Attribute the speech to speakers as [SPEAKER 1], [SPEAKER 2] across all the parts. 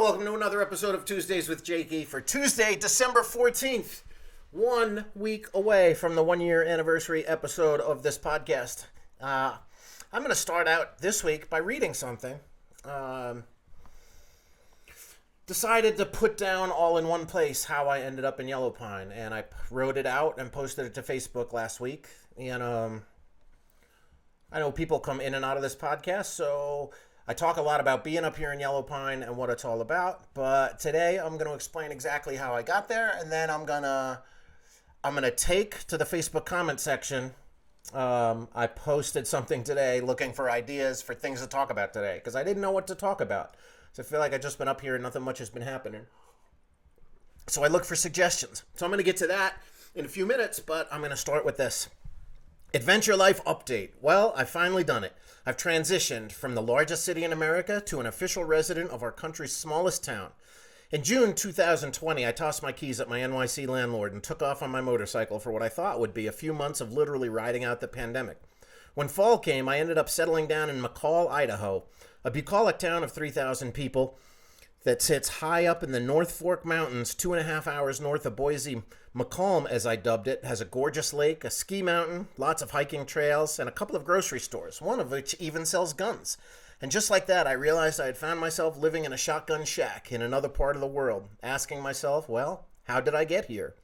[SPEAKER 1] welcome to another episode of Tuesdays with Jakey for Tuesday, December 14th. 1 week away from the 1-year anniversary episode of this podcast. I'm going to start out this week by reading something. Decided to put down all in one place how I ended up in Yellow Pine, and I wrote it out and posted it to Facebook last week. And I know people come in and out of this podcast, so I talk a lot about being up here in Yellow Pine and what it's all about, but today I'm going to explain exactly how I got there, and then I'm gonna take to the Facebook comment section. I posted something today looking for ideas for things to talk about today, because I didn't know what to talk about. So I feel like I've just been up here and nothing much has been happening. So I look for suggestions. So I'm going to get to that in a few minutes, but I'm going to start with this. Adventure Life Update. Well, I've finally done it. I've transitioned from the largest city in America to an official resident of our country's smallest town. In June 2020, I tossed my keys at my NYC landlord and took off on my motorcycle for what I thought would be a few months of literally riding out the pandemic. When fall came, I ended up settling down in McCall, Idaho, a bucolic town of 3,000 people that sits high up in the North Fork Mountains, 2.5 hours north of Boise. McCall, as I dubbed it, has a gorgeous lake, a ski mountain, lots of hiking trails, and a couple of grocery stores, one of which even sells guns. And just like that, I realized I had found myself living in a shotgun shack in another part of the world, asking myself, well, how did I get here?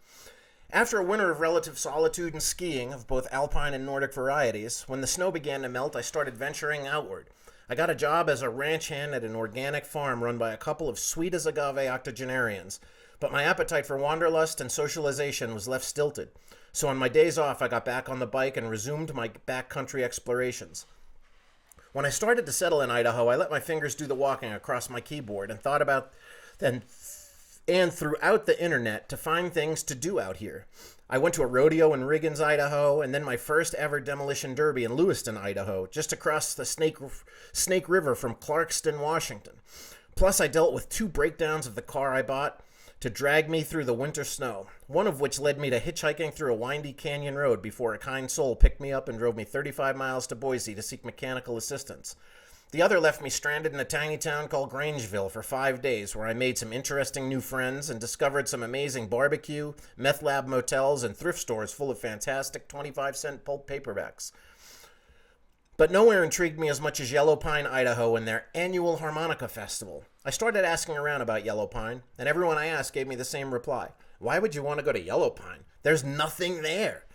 [SPEAKER 1] After a winter of relative solitude and skiing of both alpine and Nordic varieties, when the snow began to melt, I started venturing outward. I got a job as a ranch hand at an organic farm run by a couple of sweet as agave octogenarians, but my appetite for wanderlust and socialization was left stilted. So on my days off, I got back on the bike and resumed my backcountry explorations. When I started to settle in Idaho, I let my fingers do the walking across my keyboard and thought about and throughout the internet to find things to do out here. I went to a rodeo in Riggins, Idaho, and then my first ever demolition derby in Lewiston, Idaho, just across the Snake River from Clarkston, Washington. Plus, I dealt with 2 breakdowns of the car I bought to drag me through the winter snow, one of which led me to hitchhiking through a windy canyon road before a kind soul picked me up and drove me 35 miles to Boise to seek mechanical assistance. The other left me stranded in a tiny town called Grangeville for 5 days, where I made some interesting new friends and discovered some amazing barbecue, meth lab motels, and thrift stores full of fantastic 25-cent pulp paperbacks. But nowhere intrigued me as much as Yellow Pine, Idaho, and their annual harmonica festival. I started asking around about Yellow Pine, and everyone I asked gave me the same reply. Why would you want to go to Yellow Pine? There's nothing there.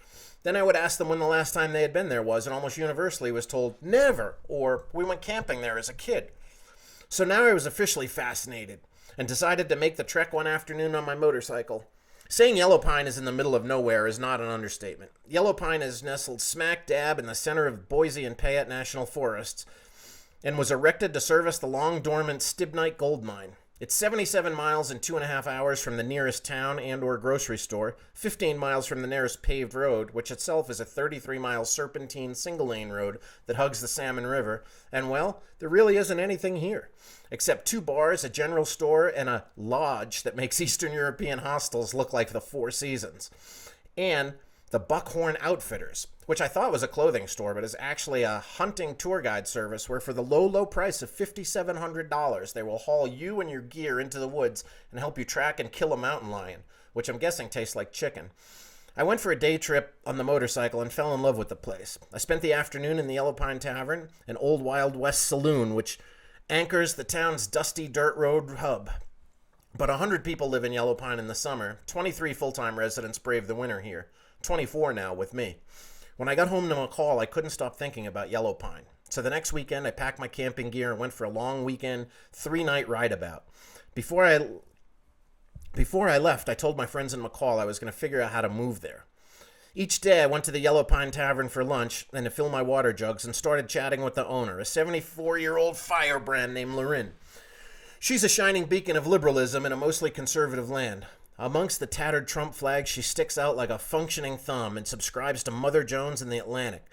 [SPEAKER 1] Then I would ask them when the last time they had been there was, and almost universally was told, never, or we went camping there as a kid. So now I was officially fascinated, and decided to make the trek one afternoon on my motorcycle. Saying Yellow Pine is in the middle of nowhere is not an understatement. Yellow Pine is nestled smack dab in the center of Boise and Payette National Forests, and was erected to service the long-dormant Stibnite gold mine. It's 77 miles and 2.5 hours from the nearest town and or grocery store, 15 miles from the nearest paved road, which itself is a 33-mile serpentine single-lane road that hugs the Salmon River, and well, there really isn't anything here, except 2 bars, a general store, and a lodge that makes Eastern European hostels look like the Four Seasons. And the Buckhorn Outfitters, which I thought was a clothing store, but is actually a hunting tour guide service where for the low, low price of $5,700, they will haul you and your gear into the woods and help you track and kill a mountain lion, which I'm guessing tastes like chicken. I went for a day trip on the motorcycle and fell in love with the place. I spent the afternoon in the Yellow Pine Tavern, an old Wild West saloon, which anchors the town's dusty dirt road hub. But 100 people live in Yellow Pine in the summer. 23 full-time residents brave the winter here. 24 now with me. When I got home to McCall, I couldn't stop thinking about Yellow Pine. So the next weekend, I packed my camping gear and went for a long weekend, 3-night rideabout. Before I left, I told my friends in McCall I was going to figure out how to move there. Each day, I went to the Yellow Pine Tavern for lunch and to fill my water jugs and started chatting with the owner, a 74-year-old firebrand named Lorin. She's a shining beacon of liberalism in a mostly conservative land. Amongst the tattered Trump flags, she sticks out like a functioning thumb and subscribes to Mother Jones and the Atlantic.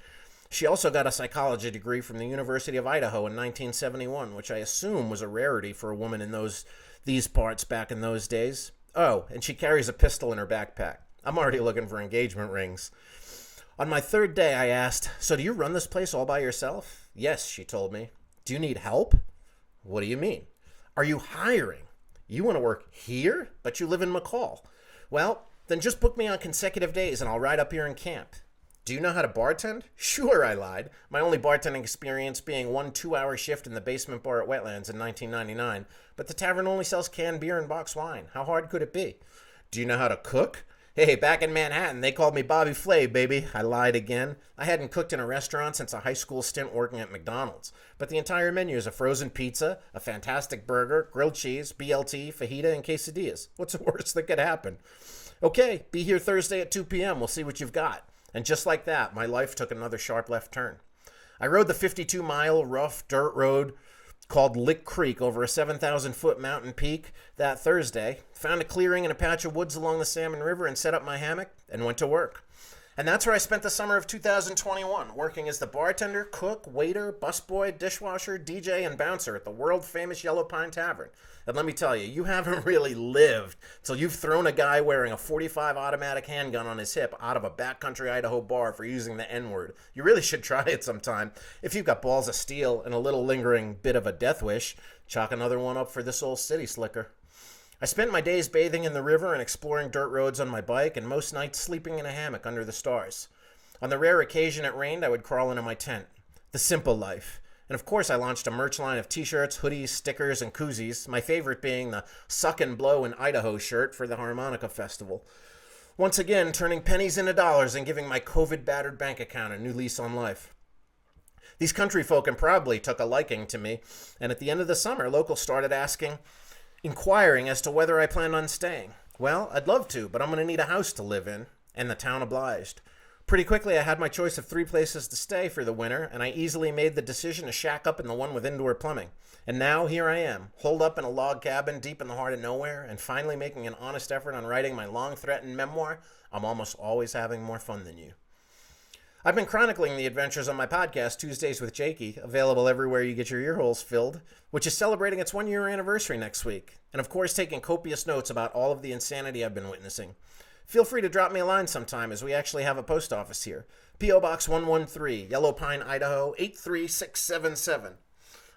[SPEAKER 1] She also got a psychology degree from the University of Idaho in 1971, which I assume was a rarity for a woman in these parts back in those days. Oh, and she carries a pistol in her backpack. I'm already looking for engagement rings. On my 3rd day, I asked, "So do you run this place all by yourself?" "Yes," she told me. "Do you need help?" "What do you mean?" "Are you hiring?" You want to work here, but you live in McCall. Well, then just book me on consecutive days and I'll ride up here and camp. Do you know how to bartend? Sure, I lied. My only bartending experience being one 2-hour shift in the basement bar at Wetlands in 1999, but the tavern only sells canned beer and boxed wine. How hard could it be? Do you know how to cook? Hey, back in Manhattan, they called me Bobby Flay, baby. I lied again. I hadn't cooked in a restaurant since a high school stint working at McDonald's, but the entire menu is a frozen pizza, a fantastic burger, grilled cheese, BLT, fajita, and quesadillas. What's the worst that could happen? Okay, be here Thursday at 2 p.m. We'll see what you've got. And just like that, my life took another sharp left turn. I rode the 52-mile rough dirt road called Lick Creek over a 7,000-foot mountain peak that Thursday, found a clearing and a patch of woods along the Salmon River and set up my hammock and went to work. And that's where I spent the summer of 2021, working as the bartender, cook, waiter, busboy, dishwasher, DJ, and bouncer at the world-famous Yellow Pine Tavern. And let me tell you, you haven't really lived till you've thrown a guy wearing a .45 automatic handgun on his hip out of a backcountry Idaho bar for using the N-word. You really should try it sometime. If you've got balls of steel and a little lingering bit of a death wish, chalk another one up for this old city slicker. I spent my days bathing in the river and exploring dirt roads on my bike, and most nights sleeping in a hammock under the stars. On the rare occasion it rained, I would crawl into my tent. The simple life. And of course I launched a merch line of t-shirts, hoodies, stickers, and koozies, my favorite being the Suck and Blow in Idaho shirt for the Harmonica Festival. Once again, turning pennies into dollars and giving my COVID-battered bank account a new lease on life. These country folk probably took a liking to me, and at the end of the summer, locals started inquiring as to whether I planned on staying. Well, I'd love to, but I'm going to need a house to live in, and the town obliged. Pretty quickly, I had my choice of 3 places to stay for the winter, and I easily made the decision to shack up in the one with indoor plumbing. And now, here I am, holed up in a log cabin deep in the heart of nowhere, and finally making an honest effort on writing my long-threatened memoir, I'm almost always having more fun than you. I've been chronicling the adventures on my podcast, Tuesdays with Jakey, available everywhere you get your earholes filled, which is celebrating its 1-year anniversary next week, and of course taking copious notes about all of the insanity I've been witnessing. Feel free to drop me a line sometime, as we actually have a post office here. P.O. Box 113, Yellow Pine, Idaho, 83677.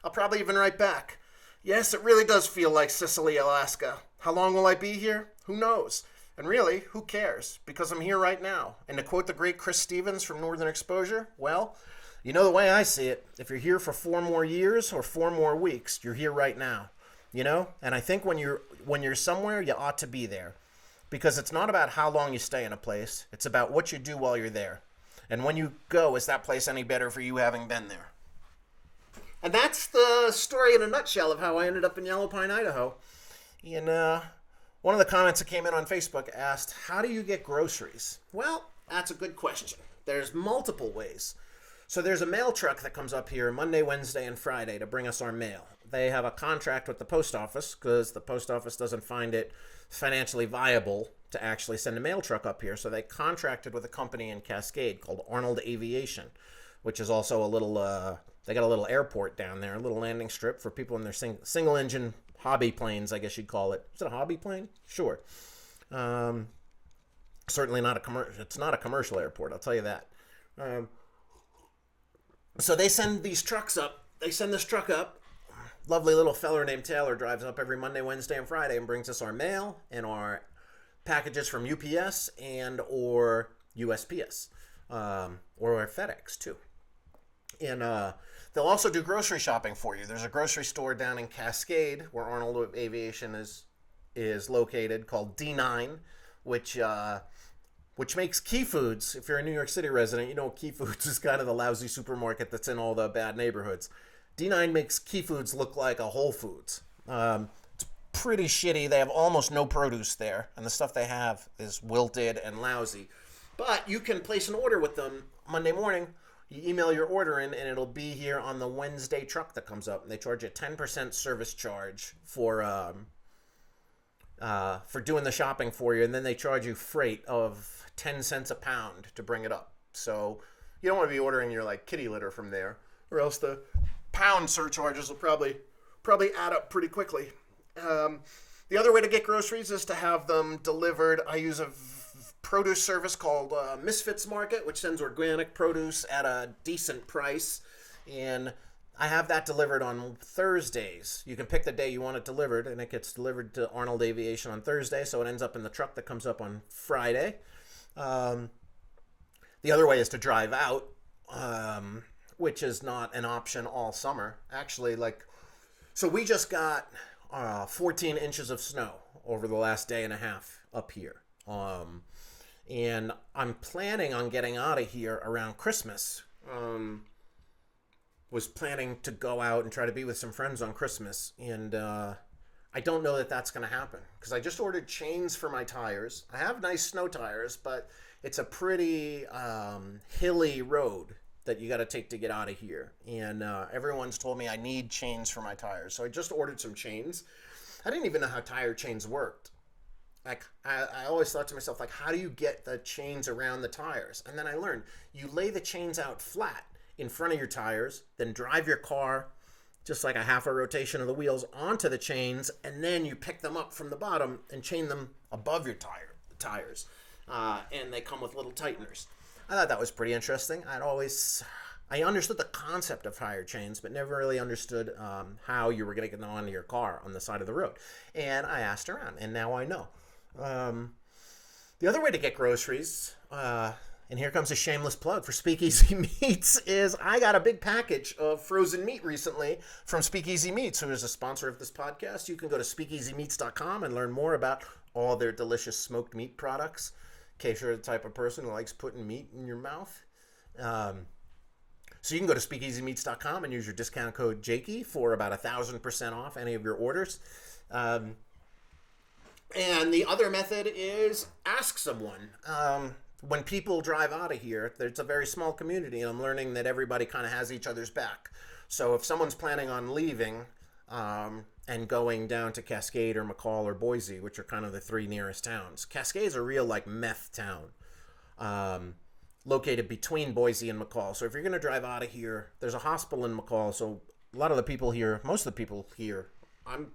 [SPEAKER 1] I'll probably even write back. Yes, it really does feel like Sicily, Alaska. How long will I be here? Who knows? And really, who cares? Because I'm here right now. And to quote the great Chris Stevens from Northern Exposure, well, you know the way I see it. If you're here for 4 more years or 4 more weeks, you're here right now. You know? And I think when you're somewhere, you ought to be there. Because it's not about how long you stay in a place. It's about what you do while you're there. And when you go, is that place any better for you having been there? And that's the story in a nutshell of how I ended up in Yellow Pine, Idaho. And one of the comments that came in on Facebook asked, how do you get groceries? Well, that's a good question. There's multiple ways. So there's a mail truck that comes up here Monday, Wednesday, and Friday to bring us our mail. They have a contract with the post office because the post office doesn't find it financially viable to actually send a mail truck up here. So they contracted with a company in Cascade called Arnold Aviation, which is also a little, they got a little airport down there, a little landing strip for people in their single engine hobby planes, I guess you'd call it. Is it a hobby plane? Sure. Certainly not a commercial. It's not a commercial airport, I'll tell you that. So they send these trucks up. They send this truck up. Lovely little feller named Taylor drives up every Monday, Wednesday, and Friday and brings us our mail and our packages from UPS and or USPS or FedEx too. And they'll also do grocery shopping for you. There's a grocery store down in Cascade where Arnold Aviation is located called D9, which makes Key Foods. If you're a New York City resident, you know Key Foods is kind of the lousy supermarket that's in all the bad neighborhoods. D9 makes Key Foods look like a Whole Foods. It's pretty shitty. They have almost no produce there, and the stuff they have is wilted and lousy. But you can place an order with them Monday morning. You email your order in, and it'll be here on the Wednesday truck that comes up. And they charge you a 10% service charge for doing the shopping for you, and then they charge you freight of 10 cents a pound to bring it up. So you don't want to be ordering your like kitty litter from there, or else the pound surcharges will probably add up pretty quickly. The other way to get groceries is to have them delivered. I use a produce service called Misfits Market, which sends organic produce at a decent price. And I have that delivered on Thursdays. You can pick the day you want it delivered, and it gets delivered to Arnold Aviation on Thursday, so it ends up in the truck that comes up on Friday. Um, the other way is to drive out, which is not an option all summer. Actually, so we just got 14 inches of snow over the last day and a half up here. And I'm planning on getting out of here around Christmas. Was planning to go out and try to be with some friends on Christmas, and I don't know that that's going to happen because I just ordered chains for my tires. I have nice snow tires, but it's a pretty hilly road that you got to take to get out of here, and everyone's told me I need chains for my tires, so I just ordered some chains. I didn't even know how tire chains worked. I always thought to myself, how do you get the chains around the tires? And then I learned you lay the chains out flat in front of your tires, then drive your car just like a half a rotation of the wheels onto the chains, and then you pick them up from the bottom and chain them above your tires. And they come with little tighteners. I thought that was pretty interesting. I understood the concept of tire chains, but never really understood how you were going to get them onto your car on the side of the road. And I asked around, and now I know. The other way to get groceries, and here comes a shameless plug for Speakeasy Meats, is I got a big package of frozen meat recently from Speakeasy Meats, who is a sponsor of this podcast. You can go to speakeasymeats.com and learn more about all their delicious smoked meat products, in case you're the type of person who likes putting meat in your mouth. So you can go to speakeasymeats.com and use your discount code Jakey for about 1,000% off any of your orders. And the other method is ask someone. When people drive out of here, there's a very small community, and I'm learning that everybody kind of has each other's back. So if someone's planning on leaving and going down to Cascade or McCall or Boise, which are kind of the three nearest towns, Cascade's a real meth town, located between Boise and McCall. So if you're going to drive out of here, there's a hospital in McCall. So a lot of the people here, most of the people here, I'm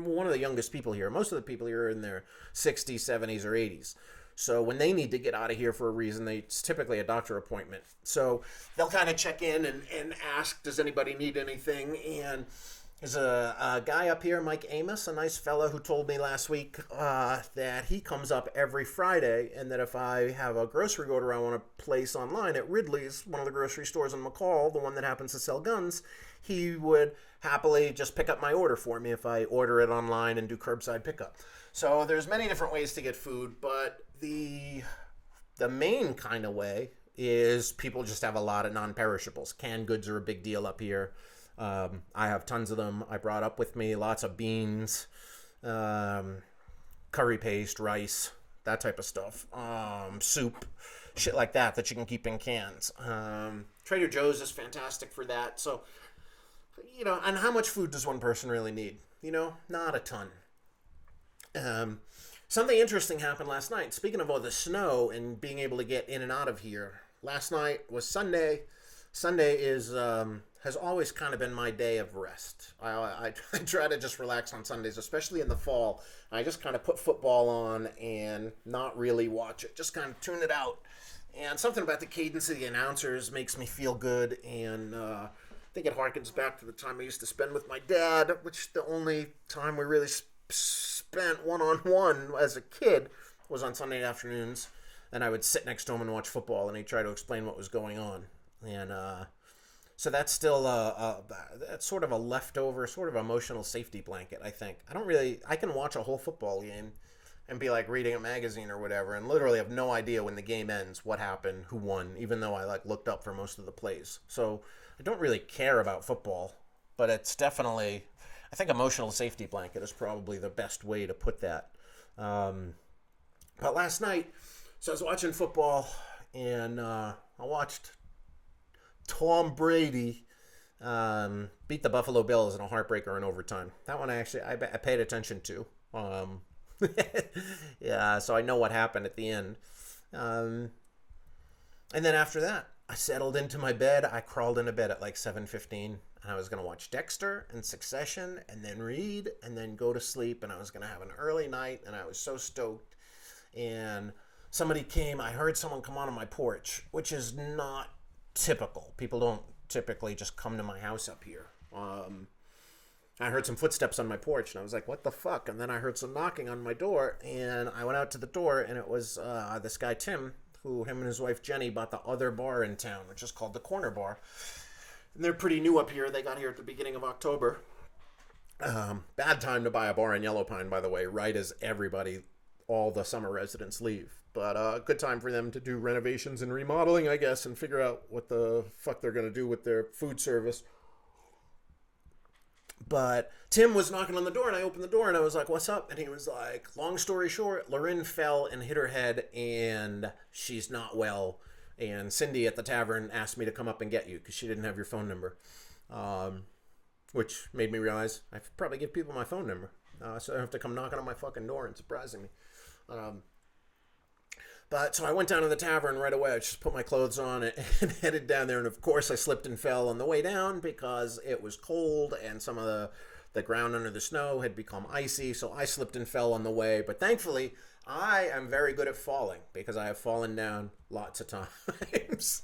[SPEAKER 1] one of the youngest people here. Most of the people here are in their 60s, 70s, or 80s. So when they need to get out of here for a reason, it's typically a doctor appointment. So they'll kind of check in and ask, does anybody need anything? And there's a guy up here, Mike Amos, a nice fellow who told me last week that he comes up every Friday, and that if I have a grocery order I want to place online at Ridley's, one of the grocery stores in McCall, the one that happens to sell guns, he would happily just pick up my order for me if I order it online and do curbside pickup. So there's many different ways to get food, but the main kind of way is people just have a lot of non-perishables. Canned goods are a big deal up here. I have tons of them. I brought up with me lots of beans, curry paste, rice, that type of stuff, soup, shit like that you can keep in cans. Trader Joe's is fantastic for that. So, and how much food does one person really need? Not a ton. Something interesting happened last night. Speaking of all the snow and being able to get in and out of here, last night was Sunday. Sunday is has always kind of been my day of rest. I try to just relax on Sundays, especially in the fall. I just kind of put football on and not really watch it, just kind of tune it out. And something about the cadence of the announcers makes me feel good, and I think it harkens back to the time I used to spend with my dad, which the only time we really spent one-on-one as a kid was on Sunday afternoons, and I would sit next to him and watch football, and he'd try to explain what was going on. And so that's still that's sort of a leftover, sort of emotional safety blanket, I think. I can watch a whole football game and be like reading a magazine or whatever and literally have no idea when the game ends what happened, who won, even though I looked up for most of the plays. So I don't really care about football, but it's definitely, I think emotional safety blanket is probably the best way to put that. But last night, so I was watching football, and I watched Tom Brady beat the Buffalo Bills in a heartbreaker in overtime. That one I paid attention to. Yeah, so I know what happened at the end. And then after that, I settled into my bed. I crawled into bed at 7:15. And I was going to watch Dexter and Succession and then read and then go to sleep. And I was going to have an early night, and I was so stoked. And somebody came. I heard someone come on my porch, which is not typical. People don't typically just come to my house up here. I heard some footsteps on my porch, and I was like, what the fuck? And then I heard some knocking on my door, and I went out to the door, and it was this guy, Tim, who him and his wife, Jenny, bought the other bar in town, which is called the Corner Bar. And they're pretty new up here. They got here at the beginning of October. Bad time to buy a bar in Yellow Pine, by the way, right as all the summer residents leave. But good time for them to do renovations and remodeling, I guess, and figure out what the fuck they're going to do with their food service. But Tim was knocking on the door, and I opened the door, and I was like, what's up? And he was like, long story short, Lorin fell and hit her head, and she's not well. And Cindy at the tavern asked me to come up and get you because she didn't have your phone number. Which made me realize I probably give people my phone number. So I don't have to come knocking on my fucking door and surprising me. But so I went down to the tavern right away. I just put my clothes on and headed down there. And of course I slipped and fell on the way down because it was cold and some of the ground under the snow had become icy. So I slipped and fell on the way. But thankfully I am very good at falling because I have fallen down lots of times.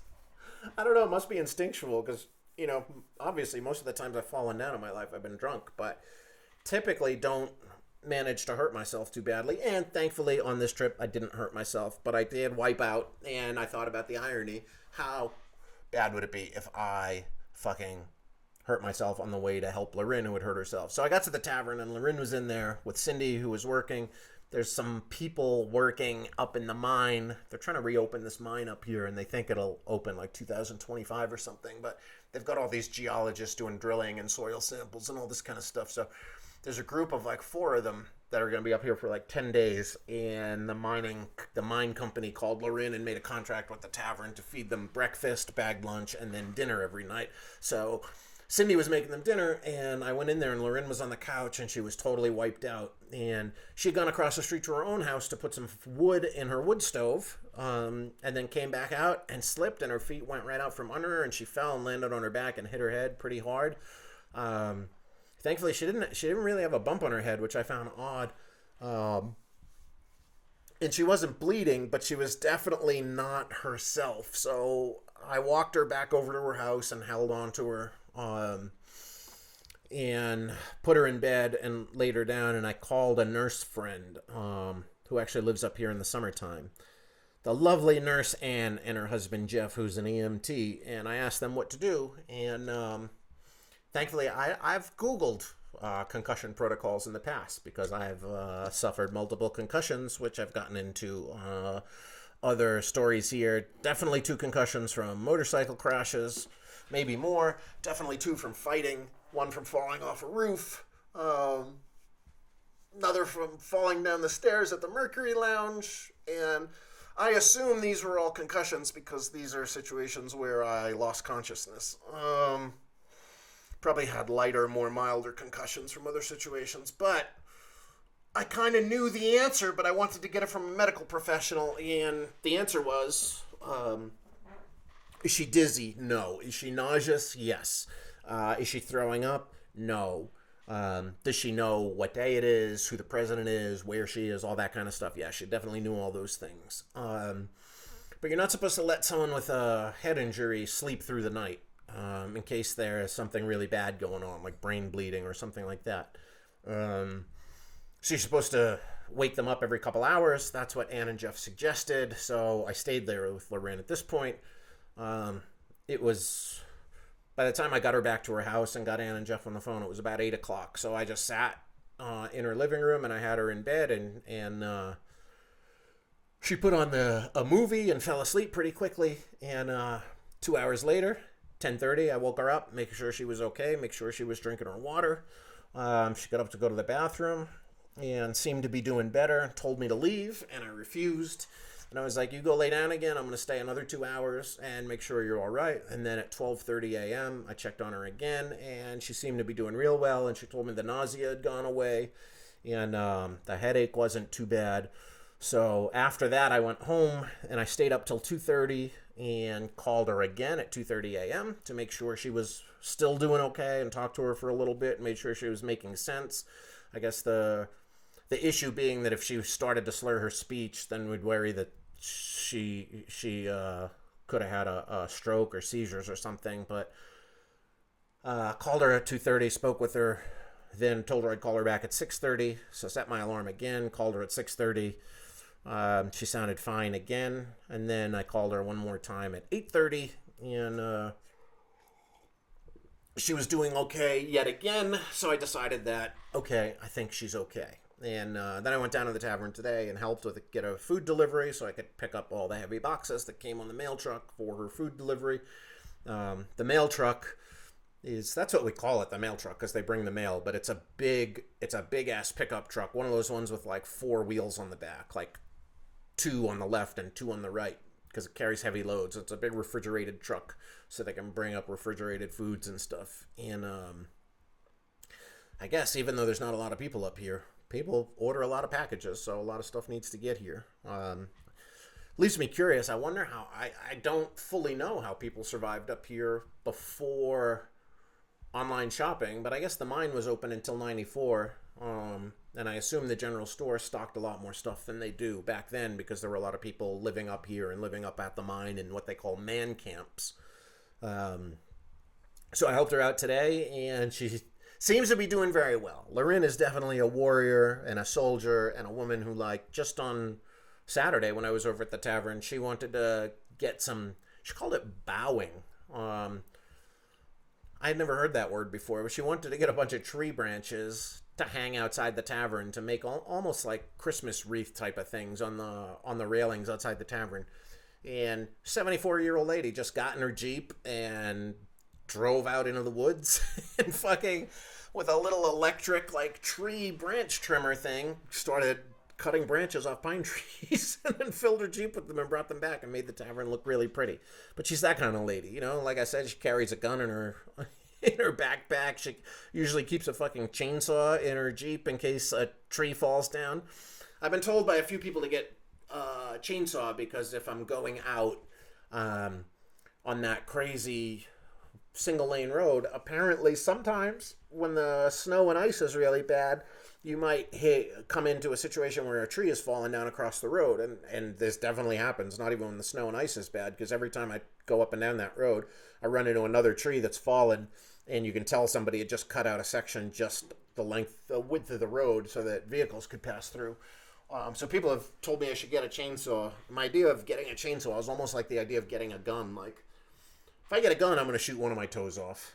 [SPEAKER 1] I don't know. It must be instinctual because, you know, obviously most of the times I've fallen down in my life, I've been drunk. But typically don't managed to hurt myself too badly, and thankfully on this trip I didn't hurt myself, but I did wipe out, and I thought about the irony. How bad would it be if I fucking hurt myself on the way to help Lorin, who had hurt herself? So I got to the tavern, and Lorin was in there with Cindy, who was working. There's some people working up in the mine. They're trying to reopen this mine up here, and they think it'll open like 2025 or something, but they've got all these geologists doing drilling and soil samples and all this kind of stuff. So there's a group of like 4 of them that are going to be up here for like 10 days. And the mine company called Lorin and made a contract with the tavern to feed them breakfast, bagged lunch, and then dinner every night. So Cindy was making them dinner, and I went in there, and Lorin was on the couch, and she was totally wiped out. And she had gone across the street to her own house to put some wood in her wood stove, and then came back out and slipped, and her feet went right out from under her, and she fell and landed on her back and hit her head pretty hard. Thankfully, she didn't really have a bump on her head, which I found odd. And she wasn't bleeding, but she was definitely not herself. So I walked her back over to her house and held on to her and put her in bed and laid her down. And I called a nurse friend who actually lives up here in the summertime. The lovely nurse Ann and her husband Jeff, who's an EMT. And I asked them what to do. And thankfully, I've Googled concussion protocols in the past because I've suffered multiple concussions, which I've gotten into other stories here. Definitely 2 concussions from motorcycle crashes, maybe more. Definitely 2 from fighting. 1 from falling off a roof. Another from falling down the stairs at the Mercury Lounge. And I assume these were all concussions because these are situations where I lost consciousness. Probably had lighter, more milder concussions from other situations, but I kind of knew the answer, but I wanted to get it from a medical professional, and the answer was, is she dizzy? No. Is she nauseous? Yes. Is she throwing up? No. Does she know what day it is, who the president is, where she is, all that kind of stuff? Yeah, she definitely knew all those things. But you're not supposed to let someone with a head injury sleep through the night. In case there is something really bad going on, like brain bleeding or something like that. So you're supposed to wake them up every couple hours. That's what Ann and Jeff suggested. So I stayed there with Lorin at this point. It was, by the time I got her back to her house and got Ann and Jeff on the phone, it was about 8 o'clock. So I just sat in her living room and I had her in bed and she put on a movie and fell asleep pretty quickly. And 2 hours later, 10:30, I woke her up, make sure she was okay, make sure she was drinking her water. She got up to go to the bathroom and seemed to be doing better, told me to leave, and I refused. And I was like, you go lay down again, I'm going to stay another 2 hours and make sure you're all right. And then at 12:30 a.m., I checked on her again, and she seemed to be doing real well, and she told me the nausea had gone away, and the headache wasn't too bad. So after that, I went home, and I stayed up till 2:30 and called her again at 2:30 a.m. to make sure she was still doing okay and talked to her for a little bit and made sure she was making sense. I guess the issue being that if she started to slur her speech, then we'd worry that she could have had a stroke or seizures or something. But Called her at 2:30, spoke with her, then told her I'd call her back at 6:30. So set my alarm again, called her at 6:30. She sounded fine again, and then I called her one more time at 8:30, and she was doing okay yet again. So I decided that, okay, I think she's okay. And then I went down to the tavern today and helped with get a food delivery so I could pick up all the heavy boxes that came on the mail truck for her food delivery. The mail truck that's what we call it, the mail truck, because they bring the mail, but it's a big ass pickup truck, one of those ones with like 4 wheels on the back, like 2 on the left and 2 on the right, because it carries heavy loads. It's a big refrigerated truck, so they can bring up refrigerated foods and stuff. And I guess even though there's not a lot of people up here, people order a lot of packages, so a lot of stuff needs to get here. Leaves me curious. I wonder how, I don't fully know how people survived up here before online shopping, but I guess the mine was open until 94. And I assume the general store stocked a lot more stuff than they do back then, because there were a lot of people living up here and living up at the mine in what they call man camps. So I helped her out today, and she seems to be doing very well. Lorin is definitely a warrior and a soldier and a woman who, like, just on Saturday when I was over at the tavern, she wanted to get some, she called it bowing. I had never heard that word before, but she wanted to get a bunch of tree branches to hang outside the tavern to make almost like Christmas wreath type of things on the railings outside the tavern. And 74-year-old lady just got in her Jeep and drove out into the woods and fucking with a little electric like tree branch trimmer thing started cutting branches off pine trees and then filled her Jeep with them and brought them back and made the tavern look really pretty. But she's that kind of lady, you know. Like I said, she carries a gun in her backpack. She usually keeps a fucking chainsaw in her Jeep in case a tree falls down. I've been told by a few people to get a chainsaw because if I'm going out on that crazy single lane road, apparently sometimes when the snow and ice is really bad, you might come into a situation where a tree is falling down across the road. And this definitely happens, not even when the snow and ice is bad, because every time I go up and down that road, I run into another tree that's fallen, and you can tell somebody had just cut out a section just the width of the road so that vehicles could pass through. So people have told me I should get a chainsaw. My idea of getting a chainsaw is almost like the idea of getting a gun. Like, if I get a gun, I'm going to shoot one of my toes off.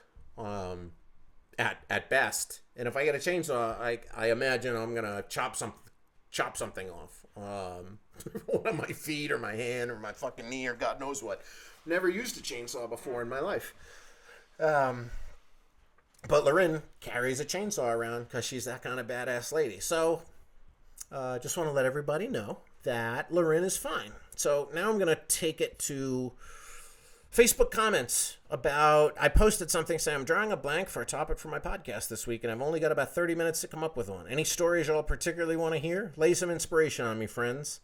[SPEAKER 1] At best. And if I get a chainsaw, I imagine I'm gonna chop something off. One of my feet or my hand or my fucking knee or God knows what. Never used a chainsaw before in my life. But Lorin carries a chainsaw around because she's that kind of badass lady. So just want to let everybody know that Lorin is fine. So now I'm gonna take it to Facebook comments about, I posted something saying I'm drawing a blank for a topic for my podcast this week, and I've only got about 30 minutes to come up with one. Any stories y'all particularly want to hear? Lay some inspiration on me, friends.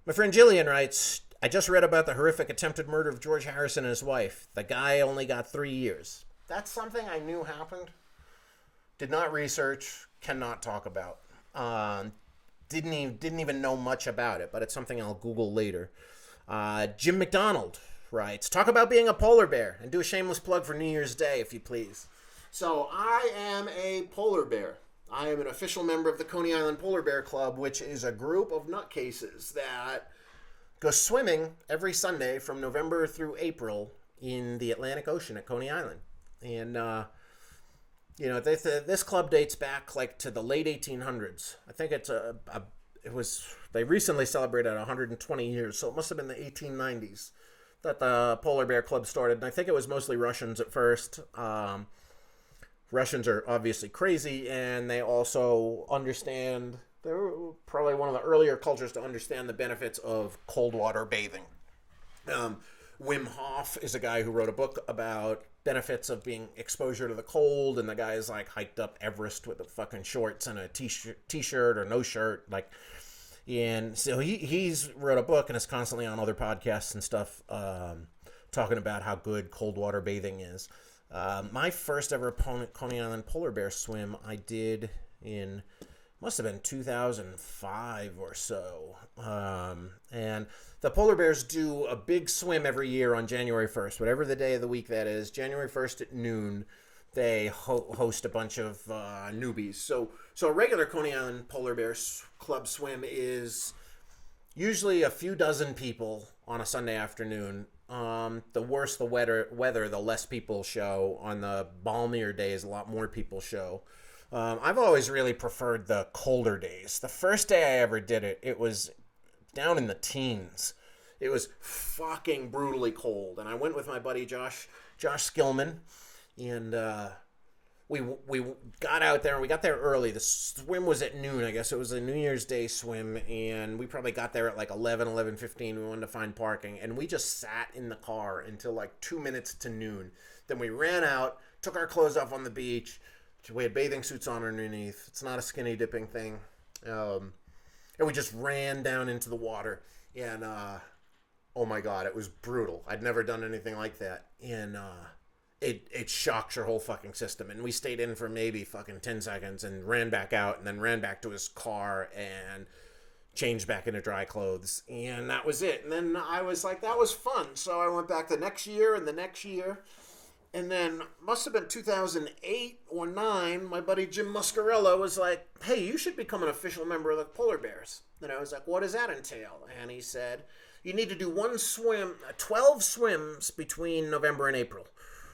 [SPEAKER 1] My friend Jillian writes, I just read about the horrific attempted murder of George Harrison and his wife. The guy only got 3 years. That's something I knew happened. Did not research, cannot talk about. Didn't even know much about it, but it's something I'll Google later. Jim McDonald writes, talk about being a polar bear, and do a shameless plug for New Year's Day, if you please. So I am a polar bear. I am an official member of the Coney Island Polar Bear Club, which is a group of nutcases that go swimming every Sunday from November through April in the Atlantic Ocean at Coney Island. And, this club dates back like to the late 1800s. I think they recently celebrated 120 years, so it must have been the 1890s. That the Polar Bear Club started, and I think it was mostly Russians at first. Russians are obviously crazy, and they also understand, they're probably one of the earlier cultures to understand the benefits of cold water bathing. Wim Hof is a guy who wrote a book about benefits of being exposure to the cold, and the guy is like hiked up Everest with the fucking shorts and a t-shirt or no shirt, like. And so he's wrote a book and is constantly on other podcasts and stuff talking about how good cold water bathing is. My first ever Coney Island polar bear swim I did in must have been 2005 or so. And the polar bears do a big swim every year on January 1st, whatever the day of the week that is. January 1st at noon, they host a bunch of newbies. So a regular Coney Island Polar Bears Club swim is usually a few dozen people on a Sunday afternoon. The worse the weather, the less people show. On the balmier days, a lot more people show. I've always really preferred the colder days. The first day I ever did it, it was down in the teens. It was fucking brutally cold, and I went with my buddy Josh Skillman, and we got out there, and we got there early. The swim was at noon, I guess. It was a New Year's Day swim, and we probably got there at like 11:15. We wanted to find parking, and we just sat in the car until like 2 minutes to noon. Then we ran out, took our clothes off on the beach. We had bathing suits on underneath. It's not a skinny dipping thing. And we just ran down into the water. And, oh my God, it was brutal. I'd never done anything like that. And it shocks your whole fucking system. And we stayed in for maybe fucking 10 seconds and ran back out and then ran back to his car and changed back into dry clothes. And that was it. And then I was like, that was fun. So I went back the next year and the next year. And then, must have been 2008 or 9, my buddy Jim Muscarella was like, hey, you should become an official member of the Polar Bears. And I was like, what does that entail? And he said, you need to do 12 swims between November and April.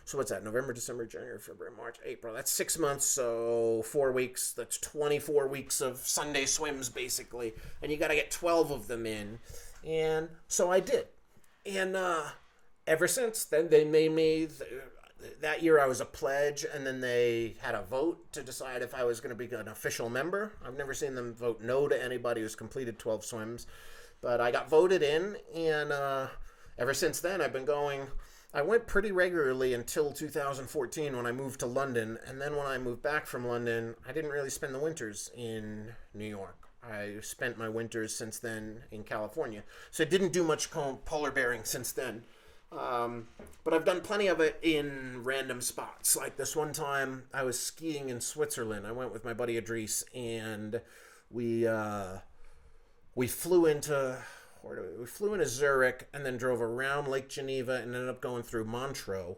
[SPEAKER 1] So what's that? November, December, January, February, March, April. That's 6 months, so 4 weeks. That's 24 weeks of Sunday swims, basically. And you got to get 12 of them in. And so I did. And ever since then, they made me... That year I was a pledge, and then they had a vote to decide if I was going to be an official member. I've never seen them vote no to anybody who's completed 12 swims. But I got voted in, and ever since then I've been going. I went pretty regularly until 2014 when I moved to London. And then when I moved back from London, I didn't really spend the winters in New York. I spent my winters since then in California. So I didn't do much polar bearing since then. But I've done plenty of it in random spots. Like this one time, I was skiing in Switzerland. I went with my buddy Idris, and we flew into Zurich, and then drove around Lake Geneva, and ended up going through Montreux.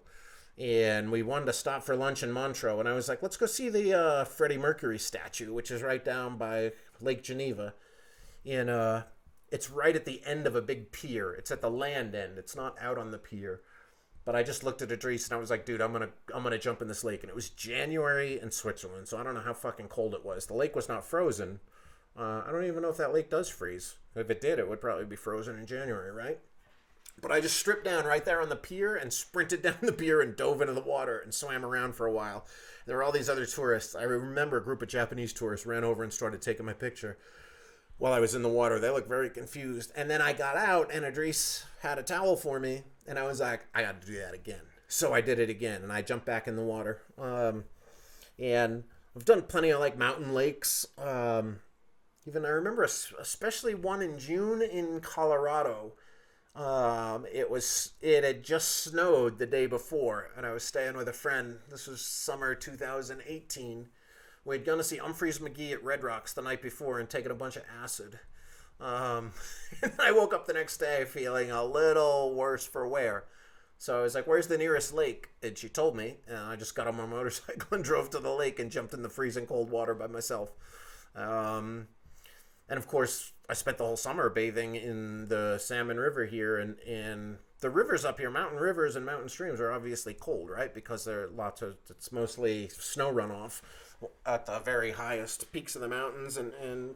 [SPEAKER 1] And we wanted to stop for lunch in Montreux, and I was like, let's go see the Freddie Mercury statue, which is right down by Lake Geneva. And it's right at the end of a big pier. It's at the land end. It's not out on the pier. But I just looked at Idris and I was like, dude, I'm gonna jump in this lake. And it was January in Switzerland, so I don't know how fucking cold it was. The lake was not frozen. I don't even know if that lake does freeze. If it did, it would probably be frozen in January, right? But I just stripped down right there on the pier and sprinted down the pier and dove into the water and swam around for a while. There were all these other tourists. I remember a group of Japanese tourists ran over and started taking my picture while I was in the water. They looked very confused. And then I got out, and Idris had a towel for me, and I was like, I got to do that again. So I did it again, and I jumped back in the water. And I've done plenty of, like, mountain lakes. Even I remember especially one in June in Colorado. It had just snowed the day before, and I was staying with a friend. This was summer 2018. We'd gone to see Humphreys McGee at Red Rocks the night before and taken a bunch of acid. And I woke up the next day feeling a little worse for wear. So I was like, where's the nearest lake? And she told me, and I just got on my motorcycle and drove to the lake and jumped in the freezing cold water by myself. And of course, I spent the whole summer bathing in the Salmon River here, and the rivers up here, mountain rivers and mountain streams, are obviously cold, right? Because it's mostly snow runoff at the very highest peaks of the mountains, and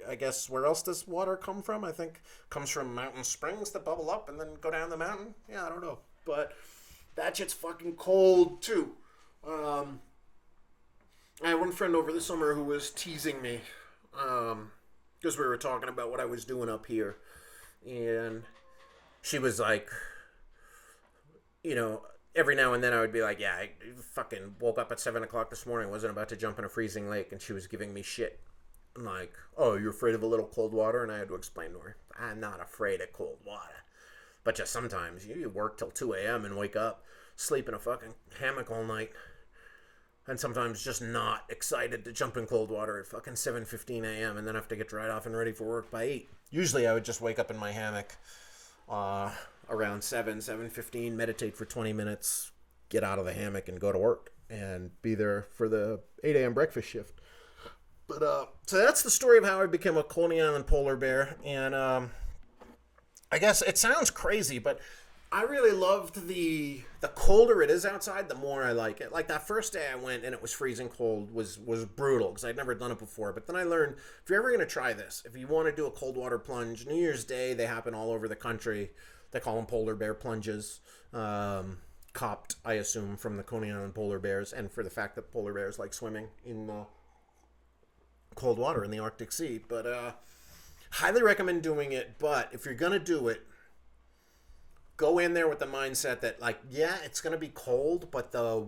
[SPEAKER 1] I guess where else does water come from? I think it comes from mountain springs that bubble up and then go down the mountain. Yeah, I don't know, but that shit's fucking cold too. I had one friend over the summer who was teasing me because we were talking about what I was doing up here, and she was like, every now and then I would be like, yeah, I fucking woke up at 7 o'clock this morning, wasn't about to jump in a freezing lake, and she was giving me shit. I'm like, oh, you're afraid of a little cold water? And I had to explain to her, I'm not afraid of cold water. But just sometimes you work till 2 a.m. and wake up, sleep in a fucking hammock all night. and sometimes just not excited to jump in cold water at fucking 7:15 a.m. and then have to get dried off and ready for work by 8. Usually I would just wake up in my hammock around 7:15, meditate for 20 minutes, get out of the hammock and go to work and be there for the 8 a.m. breakfast shift. But so that's the story of how I became a Coney Island polar bear. And I guess it sounds crazy, but I really loved the colder it is outside, the more I like it. Like that first day I went and it was freezing cold was brutal because I'd never done it before. But then I learned, if you're ever going to try this, if you want to do a cold water plunge, New Year's Day, they happen all over the country. They call them polar bear plunges. Copped, I assume, from the Coney Island polar bears and for the fact that polar bears like swimming in cold water in the Arctic Sea. But highly recommend doing it. But if you're going to do it, go in there with the mindset that, like, yeah, it's going to be cold, but the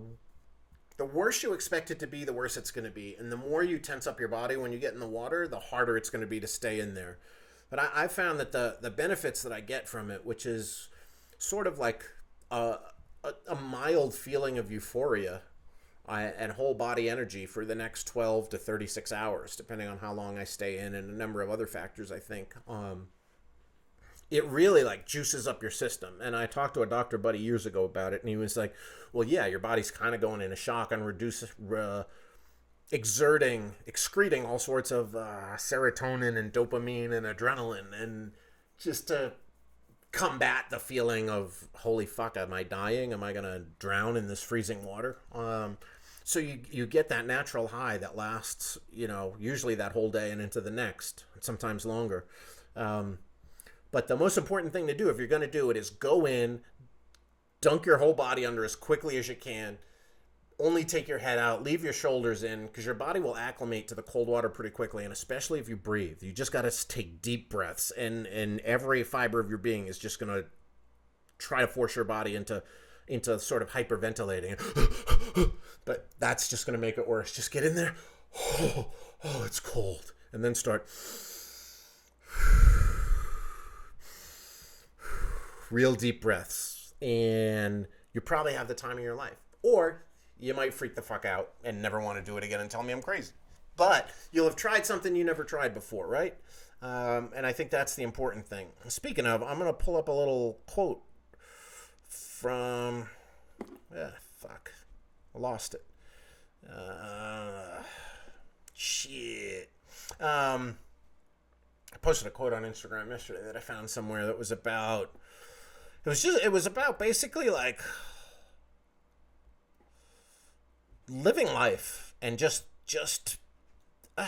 [SPEAKER 1] worse you expect it to be, the worse it's going to be. And the more you tense up your body when you get in the water, the harder it's going to be to stay in there. But I found that the benefits that I get from it, which is sort of like a mild feeling of euphoria and whole body energy for the next 12 to 36 hours, depending on how long I stay in and a number of other factors, I think. It really like juices up your system. And I talked to a doctor buddy years ago about it, and he was like, well, yeah, your body's kind of going into shock and excreting all sorts of serotonin and dopamine and adrenaline, and just to combat the feeling of, holy fuck, am I dying? Am I going to drown in this freezing water? So you get that natural high that lasts, usually that whole day and into the next, sometimes longer. But the most important thing to do if you're going to do it is go in, dunk your whole body under as quickly as you can, only take your head out, leave your shoulders in, because your body will acclimate to the cold water pretty quickly, and especially if you breathe. You just got to take deep breaths, and every fiber of your being is just going to try to force your body into sort of hyperventilating. But that's just going to make it worse. Just get in there. Oh, it's cold. And then start... real deep breaths, and you probably have the time of your life. Or you might freak the fuck out and never want to do it again and tell me I'm crazy. But you'll have tried something you never tried before, right? And I think that's the important thing. Speaking of, I'm going to pull up a little quote from... I lost it. I posted a quote on Instagram yesterday that I found somewhere that was about... It was about basically like living life and just I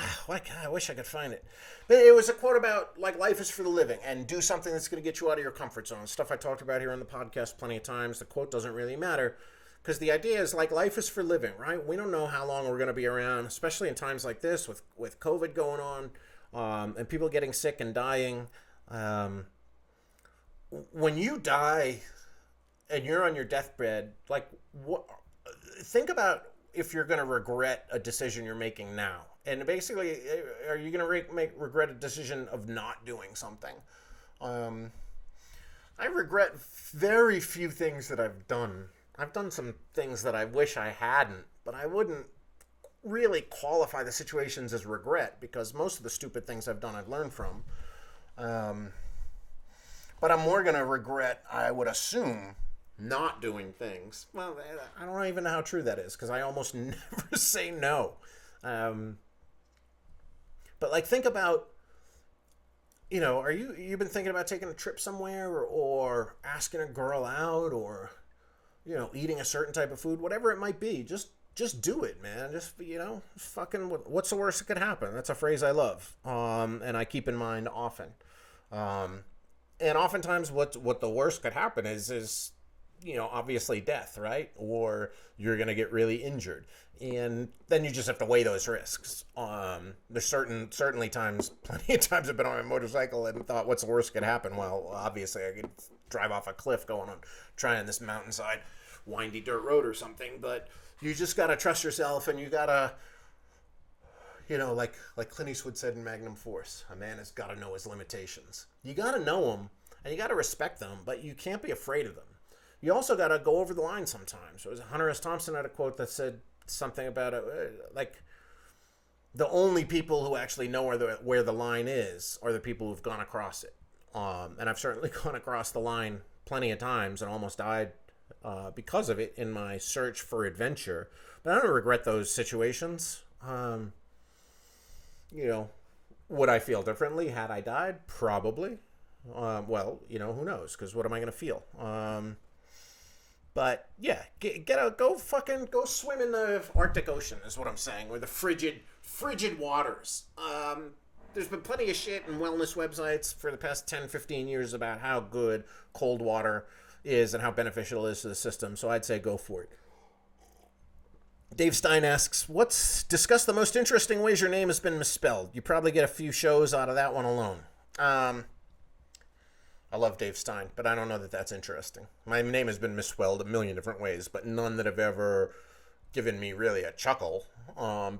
[SPEAKER 1] wish I could find it. But it was a quote about like life is for the living and do something that's going to get you out of your comfort zone. Stuff I talked about here on the podcast plenty of times. The quote doesn't really matter because the idea is like life is for living, right? We don't know how long we're going to be around, especially in times like this with COVID going on and people getting sick and dying. When you die and you're on your deathbed, like, think about if you're going to regret a decision you're making now. And basically, are you going to regret a decision of not doing something? I regret very few things that I've done. I've done some things that I wish I hadn't, but I wouldn't really qualify the situations as regret because most of the stupid things I've done I've learned from. But I'm more going to regret, I would assume, not doing things. Well, I don't even know how true that is because I almost never say no. But like, think about, you've been thinking about taking a trip somewhere or asking a girl out or, eating a certain type of food, whatever it might be. Just do it, man. Just, fucking, what's the worst that could happen? That's a phrase I love. And I keep in mind often. And oftentimes what the worst could happen is obviously death, right? Or you're going to get really injured. And then you just have to weigh those risks. There's certainly plenty of times I've been on a motorcycle and thought, what's the worst could happen? Well, obviously I could drive off a cliff trying this mountainside windy dirt road or something. But you just got to trust yourself, and you got to, like Clint Eastwood said in Magnum Force, a man has got to know his limitations. You got to know them, and you got to respect them, but you can't be afraid of them. You also got to go over the line sometimes. Hunter S. Thompson had a quote that said, something about it, like the only people who actually know where the line is are the people who've gone across it. And I've certainly gone across the line plenty of times and almost died because of it in my search for adventure. But I don't regret those situations. You know, would I feel differently had I died? Probably. Well, who knows? Because what am I going to feel? But yeah, go swim in the Arctic Ocean is what I'm saying, or the frigid waters. There's been plenty of shit and wellness websites for the past 10, 15 years about how good cold water is and how beneficial it is to the system. So I'd say go for it. Dave Stein asks, discuss the most interesting ways your name has been misspelled. You probably get a few shows out of that one alone. I love Dave Stein, but I don't know that that's interesting. My name has been misspelled a million different ways, but none that have ever given me really a chuckle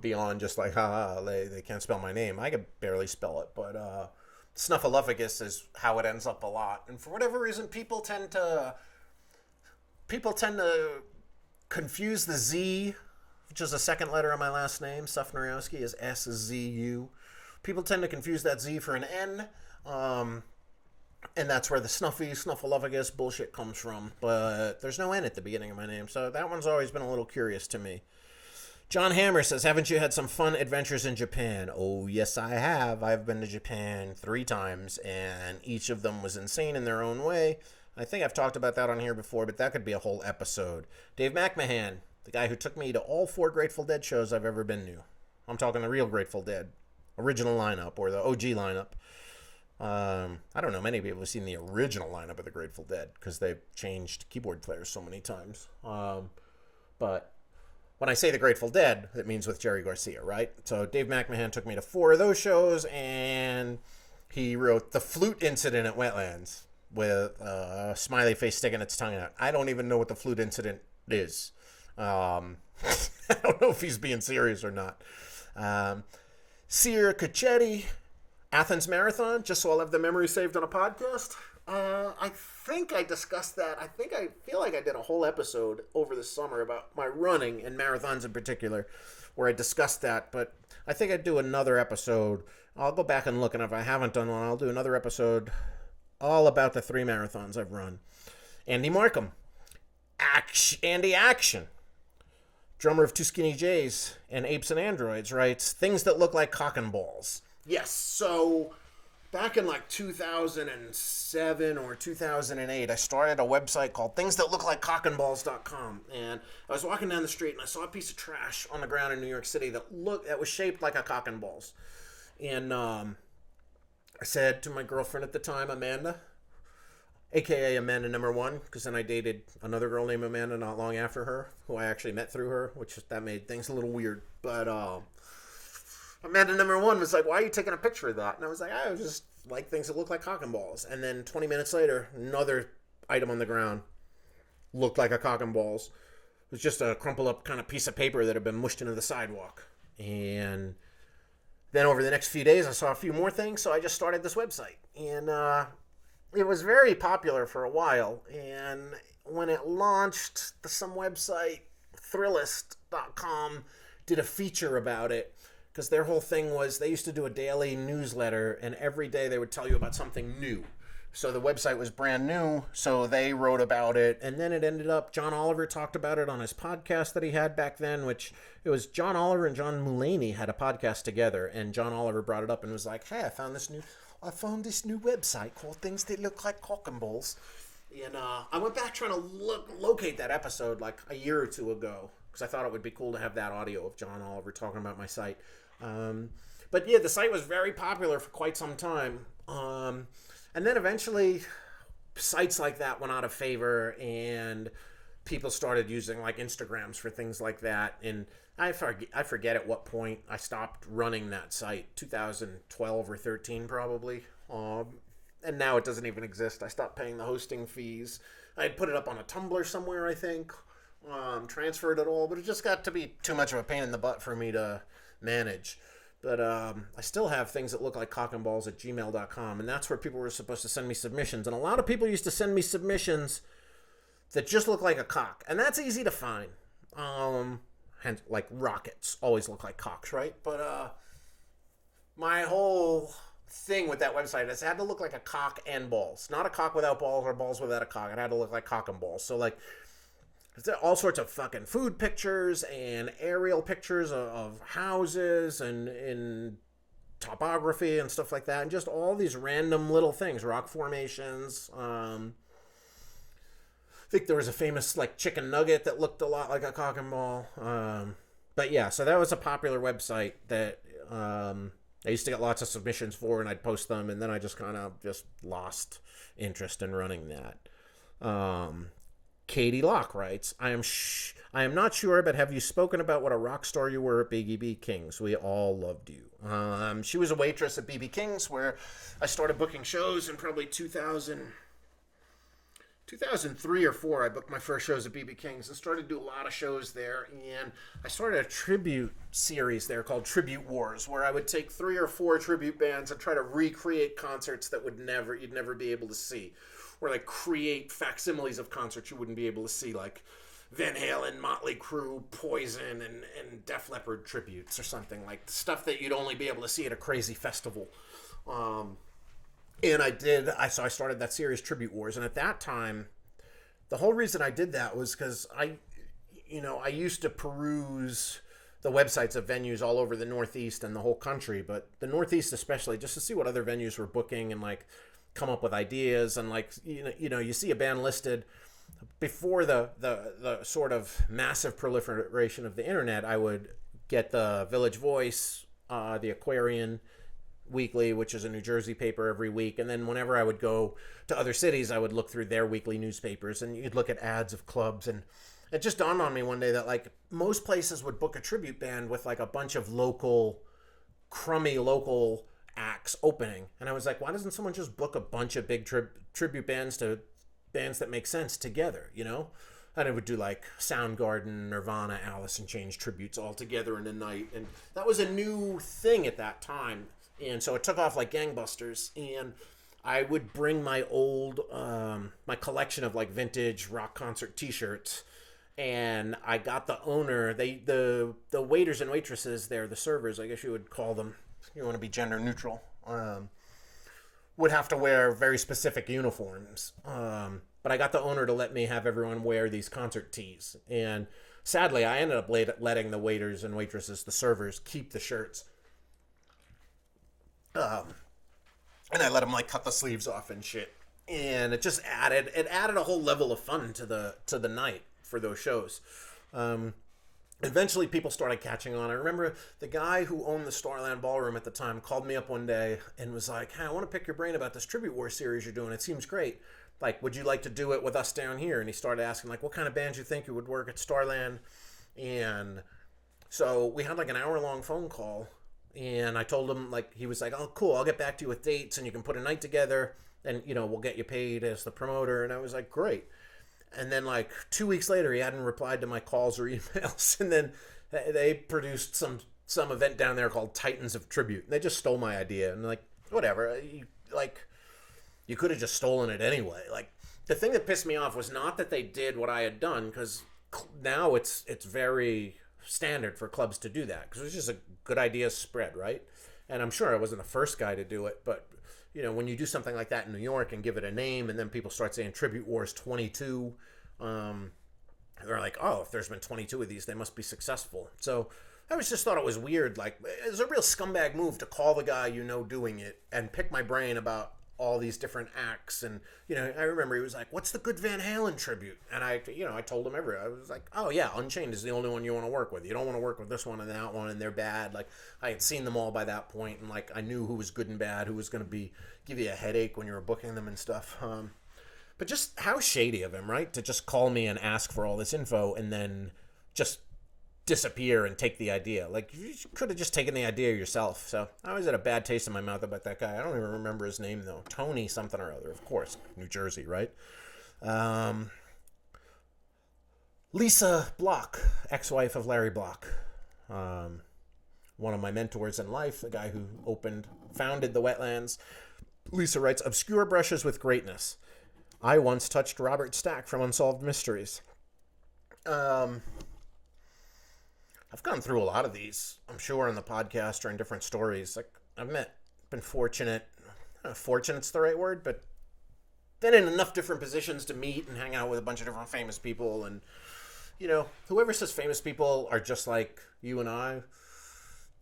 [SPEAKER 1] beyond just like, they can't spell my name. I could barely spell it, but Snuffleupagus is how it ends up a lot. And for whatever reason, people tend to confuse the Z, which is the second letter of my last name. Sufnarowski is S-Z-U. People tend to confuse that Z for an N. And that's where the Snuffleupagus bullshit comes from. But there's no N at the beginning of my name, so that one's always been a little curious to me. John Hammer says, haven't you had some fun adventures in Japan? Oh, yes, I have. I've been to Japan 3 times, and each of them was insane in their own way. I think I've talked about that on here before, but that could be a whole episode. Dave McMahon, the guy who took me to all 4 Grateful Dead shows I've ever been to. I'm talking the real Grateful Dead, original lineup, or the OG lineup. I don't know many people have seen the original lineup of the Grateful Dead because they've changed keyboard players so many times. But when I say the Grateful Dead, it means with Jerry Garcia, right? So Dave McMahon took me to 4 of those shows, and he wrote The Flute Incident at Wetlands with a smiley face sticking its tongue out. I don't even know what the flute incident is. I don't know if he's being serious or not. Sir Cacchetti, Athens Marathon, just so I'll have the memory saved on a podcast. I think I discussed that. I feel like I did a whole episode over the summer about my running and marathons in particular, where I discussed that. But I think I'd do another episode. I'll go back and look, and if I haven't done one, I'll do another episode all about the 3 marathons I've run. Andy Markham, Andy Action, drummer of Two Skinny Jays and Apes and Androids, writes, things that look like cock and balls. Yes, so back in like 2007 or 2008, I started a website called thingsthatlookLikeCockandballs.com, and I was walking down the street and I saw a piece of trash on the ground in New York City that was shaped like a cock and balls. And I said to my girlfriend at the time, Amanda, aka Amanda number 1, because then I dated another girl named Amanda not long after her, who I actually met through her, which that made things a little weird, but Amanda number 1 was like, why are you taking a picture of that? And I was like, I just like things that look like cock and balls. And then 20 minutes later, another item on the ground looked like a cock and balls. It was just a crumpled up kind of piece of paper that had been mushed into the sidewalk. And then over the next few days, I saw a few more things, so I just started this website. And it was very popular for a while. And when it launched, some website, Thrillist.com, did a feature about it. Because their whole thing was they used to do a daily newsletter, and every day they would tell you about something new. So the website was brand new, so they wrote about it. And then it ended up, John Oliver talked about it on his podcast that he had back then, which it was John Oliver and John Mulaney had a podcast together. And John Oliver brought it up and was like, hey, I found this new website called Things That Look Like Cock and Balls. And I went back trying to locate that episode like a year or 2 ago, because I thought it would be cool to have that audio of John Oliver talking about my site. But yeah, the site was very popular for quite some time. And then eventually sites like that went out of favor and people started using like Instagrams for things like that. And I forget at what point I stopped running that site, 2012 or 13 probably. And now it doesn't even exist. I stopped paying the hosting fees. I had put it up on a Tumblr somewhere, I think, transferred it all, but it just got to be too much of a pain in the butt for me to manage. But I still have things that look like cockandballs at gmail.com, and that's where people were supposed to send me submissions. And a lot of people used to send me submissions that just look like a cock, and that's easy to find. hence, like rockets always look like cocks, right? But my whole thing with that website is it had to look like a cock and balls, not a cock without balls or balls without a cock. It had to look like cock and balls. So like all sorts of fucking food pictures and aerial pictures of houses and in topography and stuff like that, and just all these random little things, rock formations. I think there was a famous like chicken nugget that looked a lot like a cock and ball. But yeah, so that was a popular website that I used to get lots of submissions for, and I'd post them, and then I just kind of just lost interest in running that. Katie Locke writes, I am not sure, but have you spoken about what a rock star you were at BB King's? We all loved you. She was a waitress at BB King's, where I started booking shows in probably 2003 or 4. I booked my first shows at BB King's and started to do a lot of shows there. And I started a tribute series there called Tribute Wars, where I would take 3 or 4 tribute bands and try to recreate concerts that you'd never be able to see. Or like create facsimiles of concerts you wouldn't be able to see, like Van Halen, Motley Crue, Poison, and Def Leppard tributes or something, like stuff that you'd only be able to see at a crazy festival. And I started that series, Tribute Wars, and at that time, the whole reason I did that was because I used to peruse the websites of venues all over the Northeast and the whole country, but the Northeast especially, just to see what other venues were booking and like come up with ideas. And like you see a band listed before the sort of massive proliferation of the internet. I would get the Village Voice, the Aquarian Weekly, which is a New Jersey paper, every week, and then whenever I would go to other cities, I would look through their weekly newspapers, and you'd look at ads of clubs. And it just dawned on me one day that like most places would book a tribute band with like a bunch of crummy local acts opening, and I was like, why doesn't someone just book a bunch of big tribute bands to bands that make sense together, And it would do like Soundgarden, Nirvana, Alice in Chains tributes all together in a night, and that was a new thing at that time. And so it took off like gangbusters, and I would bring my old my collection of like vintage rock concert t-shirts, and I got the owner, the waiters and waitresses there, the servers, I guess you would call them, you want to be gender neutral, would have to wear very specific uniforms. But I got the owner to let me have everyone wear these concert tees. And sadly, I ended up letting the waiters and waitresses, the servers, keep the shirts. And I let them like cut the sleeves off and shit. And it added a whole level of fun to the night for those shows. Eventually people started catching on. I remember the guy who owned the Starland Ballroom at the time called me up one day and was like, hey, I want to pick your brain about this Tribute War series you're doing. It seems great. Like, would you like to do it with us down here? And he started asking, like, what kind of bands you think you would work at Starland? And so we had like an hour-long phone call. And I told him, like, he was like, oh, cool, I'll get back to you with dates and you can put a night together and, we'll get you paid as the promoter. And I was like, great. And then like 2 weeks later, he hadn't replied to my calls or emails. And then they produced some event down there called Titans of Tribute. And they just stole my idea. And like, whatever. You could have just stolen it anyway. Like, the thing that pissed me off was not that they did what I had done, because now it's very standard for clubs to do that, because it was just a good idea spread, right? And I'm sure I wasn't the first guy to do it, but when you do something like that in New York and give it a name, and then people start saying Tribute Wars 22, they're like, oh, if there's been 22 of these, they must be successful. So I just thought it was weird. Like, it's a real scumbag move to call the guy doing it and pick my brain about all these different acts. And I remember he was like, what's the good Van Halen tribute? And I told him I was like, oh yeah, Unchained is the only one you want to work with. You don't want to work with this one and that one, and they're bad. Like, I had seen them all by that point, and like I knew who was good and bad, who was going to give you a headache when you were booking them and stuff. But just how shady of him, right, to just call me and ask for all this info and then just disappear and take the idea. Like, you could have just taken the idea yourself. So I always had a bad taste in my mouth about that guy. I don't even remember his name though. Tony something or other, of course. New Jersey, right? Lisa Block, ex-wife of Larry Block. One of my mentors in life, the guy who founded the Wetlands. Lisa writes, obscure brushes with greatness. I once touched Robert Stack from Unsolved Mysteries. I've gone through a lot of these, I'm sure, in the podcast or in different stories. Like, been fortunate. Fortunate's the right word, but been in enough different positions to meet and hang out with a bunch of different famous people. And, whoever says famous people are just like you and I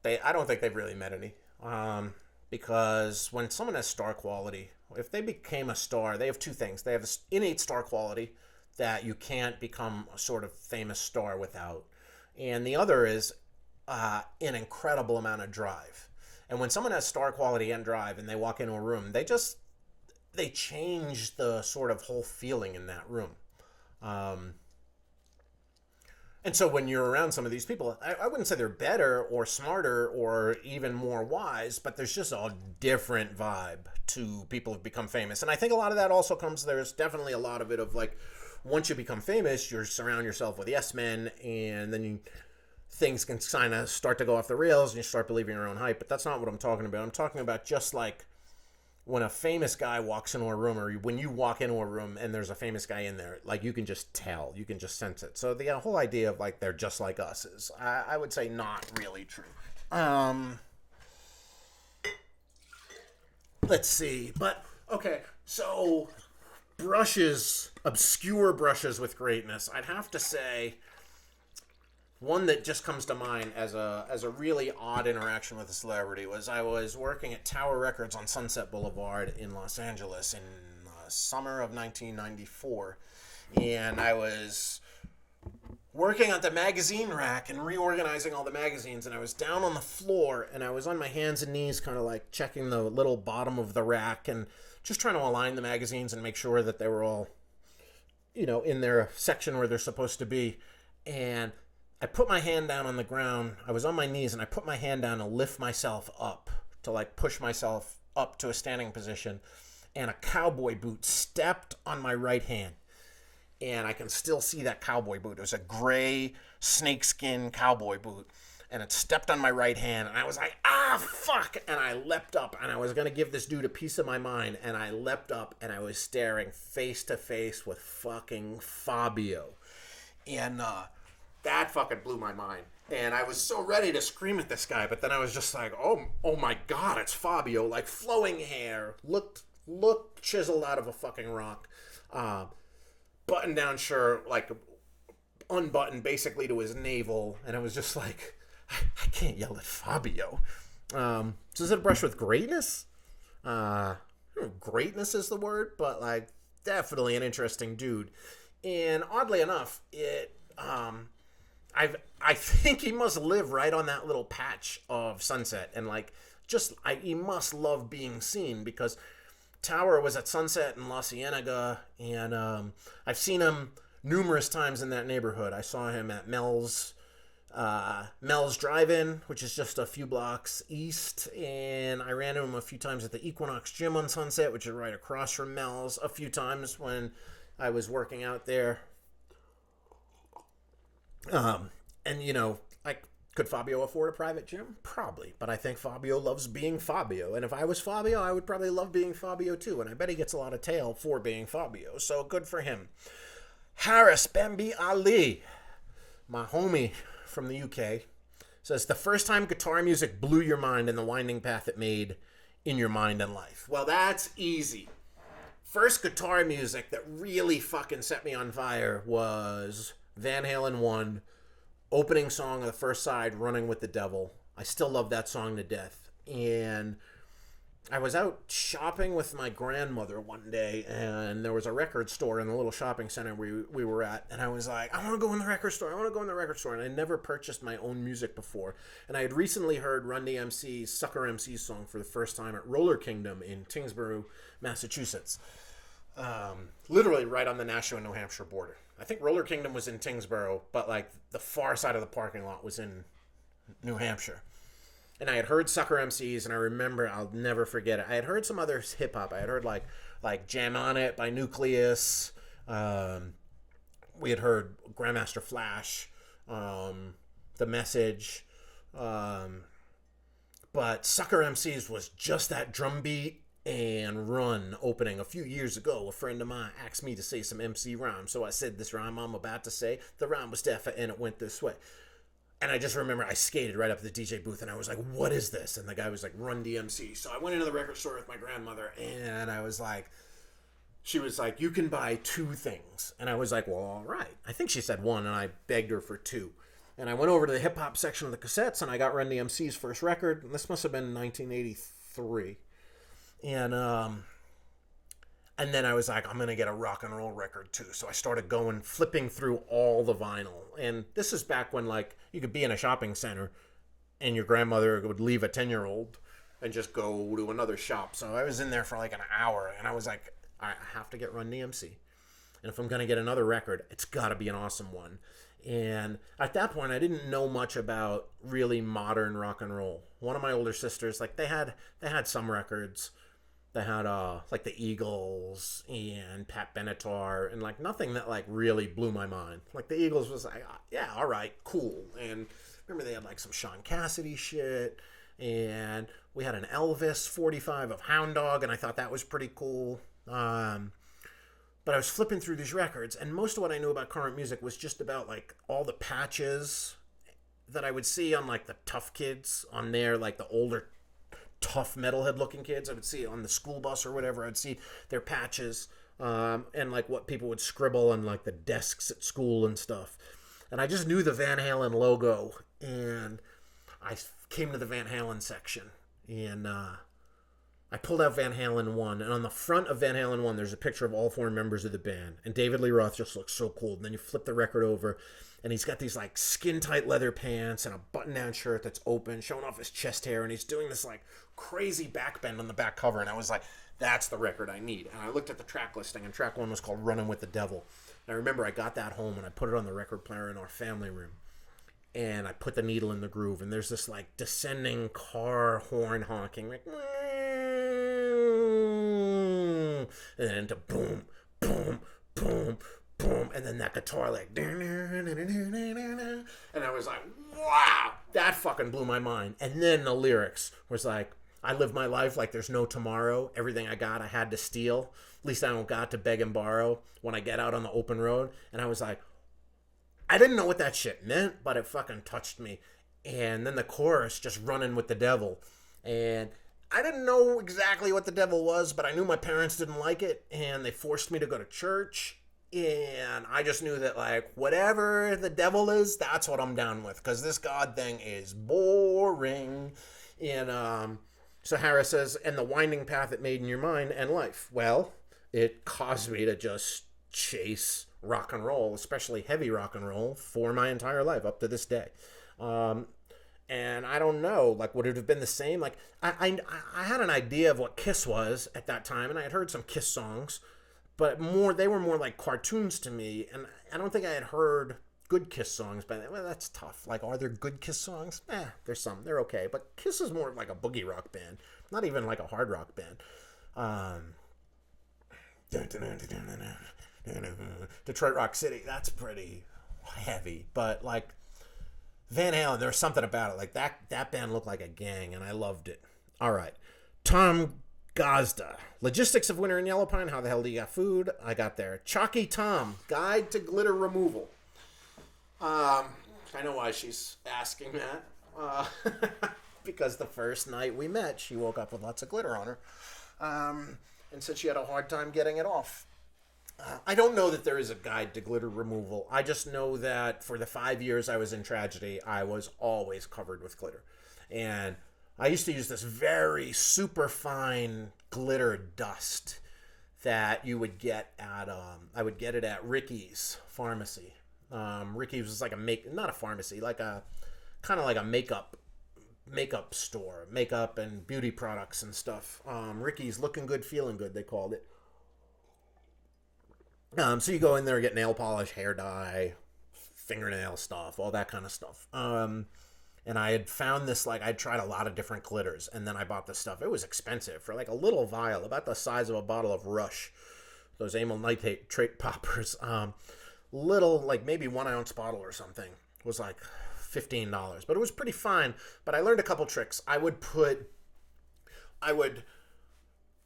[SPEAKER 1] don't think they've really met any. Because when someone has star quality, if they became a star, they have two things. They have this innate star quality that you can't become a sort of famous star without. And the other is an incredible amount of drive. And when someone has star quality and drive and they walk into a room, they change the sort of whole feeling in that room. And so when you're around some of these people, I wouldn't say they're better or smarter or even more wise, but there's just a different vibe to people who've become famous. And I think a lot of that also there's definitely a lot of it of like, once you become famous, you surround yourself with yes men, and then things can kind of start to go off the rails and you start believing your own hype. But that's not what I'm talking about. I'm talking about just like when a famous guy walks into a room, or when you walk into a room and there's a famous guy in there, like you can just tell, you can just sense it. So the whole idea of like they're just like us is, I would say, not really true. Let's see. But okay, so obscure brushes with greatness. I'd have to say one that just comes to mind as a really odd interaction with a celebrity was I was working at Tower Records on Sunset Boulevard in Los Angeles in the summer of 1994. And I was working at the magazine rack and reorganizing all the magazines, and I was down on the floor and I was on my hands and knees kind of like checking the little bottom of the rack and just trying to align the magazines and make sure that they were all, in their section where they're supposed to be. And I put my hand down on the ground. I was on my knees and I put my hand down to lift myself up, to like push myself up to a standing position. And a cowboy boot stepped on my right hand. And I can still see that cowboy boot. It was a gray snakeskin cowboy boot. And it stepped on my right hand. And I was like, fuck. And I leapt up. And I was going to give this dude a piece of my mind. And I leapt up and I was staring face to face with fucking Fabio. And, that fucking blew my mind. And I was so ready to scream at this guy, but then I was just like, oh my God, it's Fabio. Like, flowing hair, looked chiseled out of a fucking rock. Button-down shirt, like, unbuttoned basically to his navel. And I was just like, I can't yell at Fabio. So is it a brush with greatness? I don't know if greatness is the word, but, like, definitely an interesting dude. And oddly enough, I think he must live right on that little patch of Sunset, and like he must love being seen, because Tower was at Sunset in La Cienega, and I've seen him numerous times in that neighborhood. I saw him at Mel's Drive-In, which is just a few blocks east, and I ran into him a few times at the Equinox Gym on Sunset, which is right across from Mel's, a few times when I was working out there. And like, could Fabio afford a private gym? Probably. But I think Fabio loves being Fabio. And if I was Fabio, I would probably love being Fabio too. And I bet he gets a lot of tail for being Fabio. So good for him. Harris Bambi Ali, my homie from the UK, says, the first time guitar music blew your mind and the winding path it made in your mind and life. Well, that's easy. First guitar music that really fucking set me on fire was Van Halen 1, opening song of the first side, Running with the Devil. I still love that song to death. And I was out shopping with my grandmother one day, and there was a record store in the little shopping center we were at, and I was like, I want to go in the record store, and I never purchased my own music before. And I had recently heard Run DMC's Sucker MC's song for the first time at Roller Kingdom in Tingsboro, Massachusetts. Literally right on the Nashua, New Hampshire border. I think Roller Kingdom was in Tingsboro, but like the far side of the parking lot was in New Hampshire. And I had heard Sucker MCs, and I remember, I'll never forget it. I had heard some other hip hop. I had heard like Jam On It by Nucleus. We had heard Grandmaster Flash, The Message. But Sucker MCs was just that drum beat and run opening. A few years ago, a friend of mine asked me to say some MC rhyme, so I said this rhyme I'm about to say. The rhyme was deaf and it went this way. And I just remember I skated right up to the DJ booth and I was like, what is this? And the guy was like, Run DMC. So I went into the record store with my grandmother and I was like, she was like, you can buy 2 things. And I was like, well, all right. I think she said 1 and I begged her for 2. And I went over to the hip hop section of the cassettes and I got Run DMC's first record. And this must have been 1983. And then I was like, I'm going to get a rock and roll record too. So I started flipping through all the vinyl. And this is back when, like, you could be in a shopping center and your grandmother would leave a 10-year-old and just go to another shop. So I was in there for like an hour and I was like, all right, I have to get Run DMC. And if I'm going to get another record, it's got to be an awesome one. And at that point, I didn't know much about really modern rock and roll. One of my older sisters, like, they had some records. They had like the Eagles and Pat Benatar and like nothing that like really blew my mind. Like the Eagles was like, yeah, all right, cool. And remember they had like some Sean Cassidy shit, and we had an Elvis 45 of Hound Dog, and I thought that was pretty cool. But I was flipping through these records, and most of what I knew about current music was just about like all the patches that I would see on like the Tough Kids on there, like the older tough metalhead looking kids. I would see on the school bus or whatever. I'd see their patches and like what people would scribble on like the desks at school and stuff. And I just knew the Van Halen logo, and I came to the Van Halen section and I pulled out Van Halen 1, and on the front of Van Halen 1 there's a picture of all 4 members of the band, and David Lee Roth just looks so cool. And then you flip the record over and he's got these like skin tight leather pants and a button down shirt that's open, showing off his chest hair, and he's doing this like crazy back bend on the back cover. And I was like, that's the record I need. And I looked at the track listing, and track 1 was called Running with the Devil. And I remember I got that home and I put it on the record player in our family room, and I put the needle in the groove, and there's this like descending car horn honking, like, and then into boom, boom, boom, boom, and then that guitar like, and I was like, wow, that fucking blew my mind. And then the lyrics was like, I live my life like there's no tomorrow. Everything I got, I had to steal. At least I don't got to beg and borrow when I get out on the open road. And I was like, I didn't know what that shit meant, but it fucking touched me. And then the chorus, just running with the devil. And I didn't know exactly what the devil was, but I knew my parents didn't like it, and they forced me to go to church. And I just knew that, like, whatever the devil is, that's what I'm down with, because this God thing is boring. And so Harris says, and the winding path it made in your mind and life. Well, it caused me to just chase rock and roll, especially heavy rock and roll, for my entire life up to this day. And I don't know, like, would it have been the same? Like, I had an idea of what Kiss was at that time, and I had heard some Kiss songs, but they were more like cartoons to me, and I don't think I had heard good Kiss songs. But well, that's tough. Like, are there good Kiss songs? There's some. They're okay, but Kiss is more like a boogie rock band, not even like a hard rock band. Detroit Rock City, that's pretty heavy, but like Van Halen, there was something about it. Like that band looked like a gang, and I loved it. All right. Tom Gazda. Logistics of winter in Yellow Pine. How the hell do you got food? I got there. Chalky Tom. Guide to glitter removal. I know why she's asking that. Because the first night we met, she woke up with lots of glitter on her. And said she had a hard time getting it off. I don't know that there is a guide to glitter removal. I just know that for the 5 years I was in tragedy, I was always covered with glitter. And I used to use this very super fine glitter dust that you would get at, I would get it at Ricky's Pharmacy. Ricky's was like not a pharmacy, like a, kind of like a makeup store, makeup and beauty products and stuff. Ricky's Looking Good, Feeling Good, they called it. So you go in there, get nail polish, hair dye, fingernail stuff, all that kind of stuff. And I had found this, like, I'd tried a lot of different glitters, and then I bought this stuff. It was expensive for like a little vial, about the size of a bottle of Rush, those amyl nitrate poppers. Little, like maybe 1 ounce bottle or something, was like $15, but it was pretty fine. But I learned a couple tricks. I would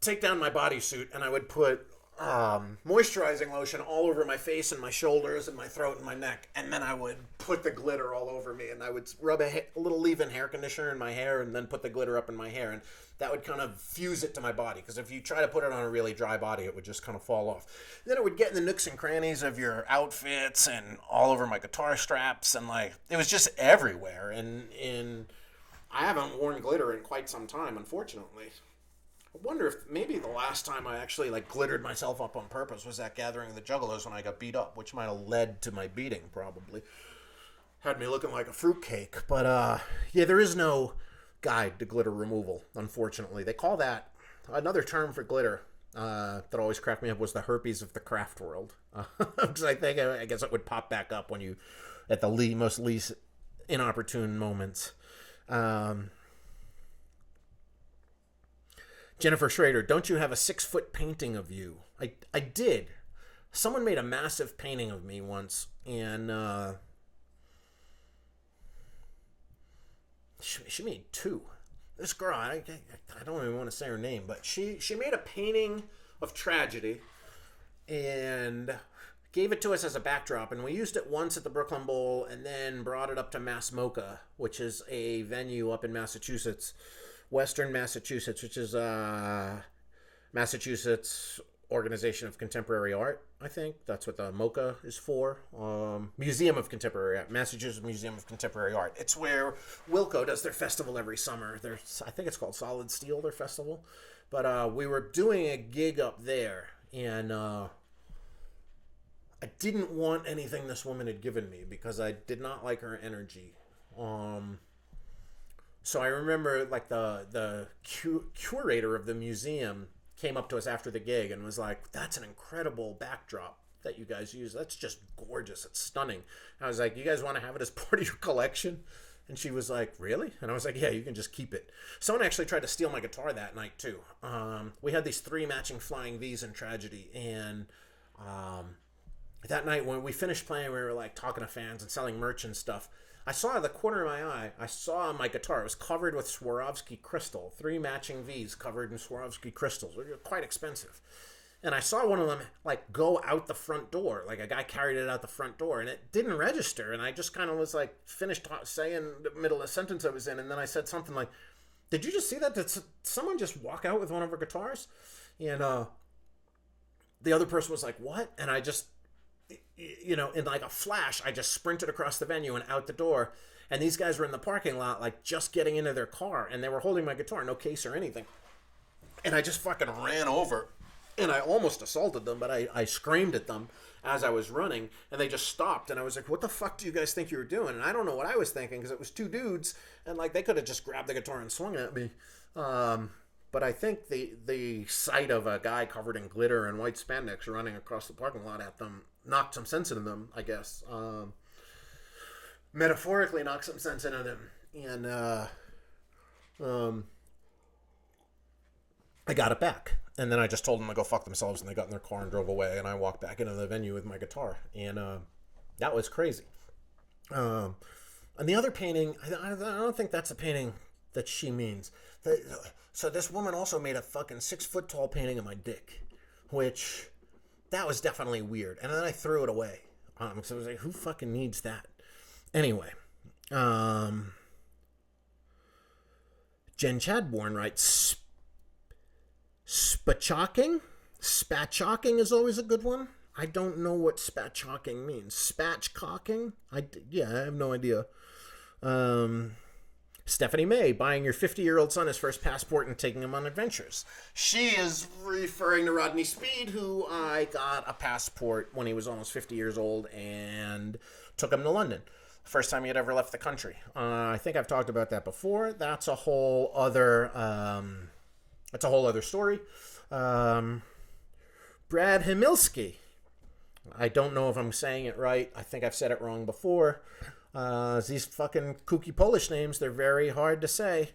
[SPEAKER 1] take down my bodysuit, and I would put moisturizing lotion all over my face and my shoulders and my throat and my neck, and then I would put the glitter all over me, and I would rub a little leave-in hair conditioner in my hair and then put the glitter up in my hair, and that would kind of fuse it to my body, because if you try to put it on a really dry body, it would just kind of fall off. Then it would get in the nooks and crannies of your outfits and all over my guitar straps, and like it was just everywhere. And I haven't worn glitter in quite some time, unfortunately. I wonder if maybe the last time I actually like glittered myself up on purpose was that gathering of the Juggalos when I got beat up, which might have led to my beating, probably. Had me looking like a fruitcake. But yeah, there is no guide to glitter removal, unfortunately. They call that another term for glitter that always cracked me up was the herpes of the craft world. Because I guess it would pop back up when you at the most least inopportune moments. Jennifer Schrader, don't you have a 6-foot painting of you? I did. Someone made a massive painting of me once, and she made 2. This girl, I don't even want to say her name, but she made a painting of tragedy and gave it to us as a backdrop, and we used it once at the Brooklyn Bowl and then brought it up to Mass MoCA, which is a venue up in Massachusetts, Western Massachusetts, which is Massachusetts Organization of Contemporary Art, I think. That's what the MoCA is for. Museum of Contemporary Art. Massachusetts Museum of Contemporary Art. It's where Wilco does their festival every summer. I think it's called Solid Steel, their festival. But we were doing a gig up there, and I didn't want anything this woman had given me because I did not like her energy. So I remember like the curator of the museum came up to us after the gig and was like, that's an incredible backdrop that you guys use. That's just gorgeous. It's stunning. I was like, you guys want to have it as part of your collection? And she was like, really? And I was like, yeah, you can just keep it. Someone actually tried to steal my guitar that night too. We had these 3 matching Flying V's in Tragedy, and that night when we finished playing, we were like talking to fans and selling merch and stuff. I saw out of the corner of my eye, I saw my guitar. It was covered with Swarovski crystal. 3 matching V's covered in Swarovski crystals. They're quite expensive. And I saw one of them like go out the front door. Like a guy carried it out the front door, and it didn't register. And I just kind of was like finished saying the middle of the sentence I was in. And then I said something like, did you just see that? Did someone just walk out with one of our guitars? And the other person was like, what? And I just, in like a flash, I just sprinted across the venue and out the door. And these guys were in the parking lot, like just getting into their car, and they were holding my guitar, no case or anything. And I just fucking ran over, and I almost assaulted them, but I screamed at them as I was running, and they just stopped. And I was like, what the fuck do you guys think you were doing? And I don't know what I was thinking, because it was 2 dudes, and like they could have just grabbed the guitar and swung at me. But I think the sight of a guy covered in glitter and white spandex running across the parking lot at them knocked some sense into them, I guess. Metaphorically knocked some sense into them. And I got it back. And then I just told them to go fuck themselves, and they got in their car and drove away. And I walked back into the venue with my guitar. And that was crazy. And the other painting, I don't think that's a painting that she means. So this woman also made a fucking 6-foot tall painting of my dick, which that was definitely weird. And then I threw it away. So I was like, who fucking needs that? Anyway, Jen Chadbourne writes, spatchocking? Spatchocking is always a good one. I don't know what spatchocking means. Spatchcocking? I have no idea. Stephanie May, buying your 50-year-old son his first passport and taking him on adventures. She is referring to Rodney Speed, who I got a passport when he was almost 50 years old and took him to London. First time he had ever left the country. I think I've talked about that before. That's a whole other story. Brad Himilski. I don't know if I'm saying it right. I think I've said it wrong before. These fucking kooky Polish names, they're very hard to say.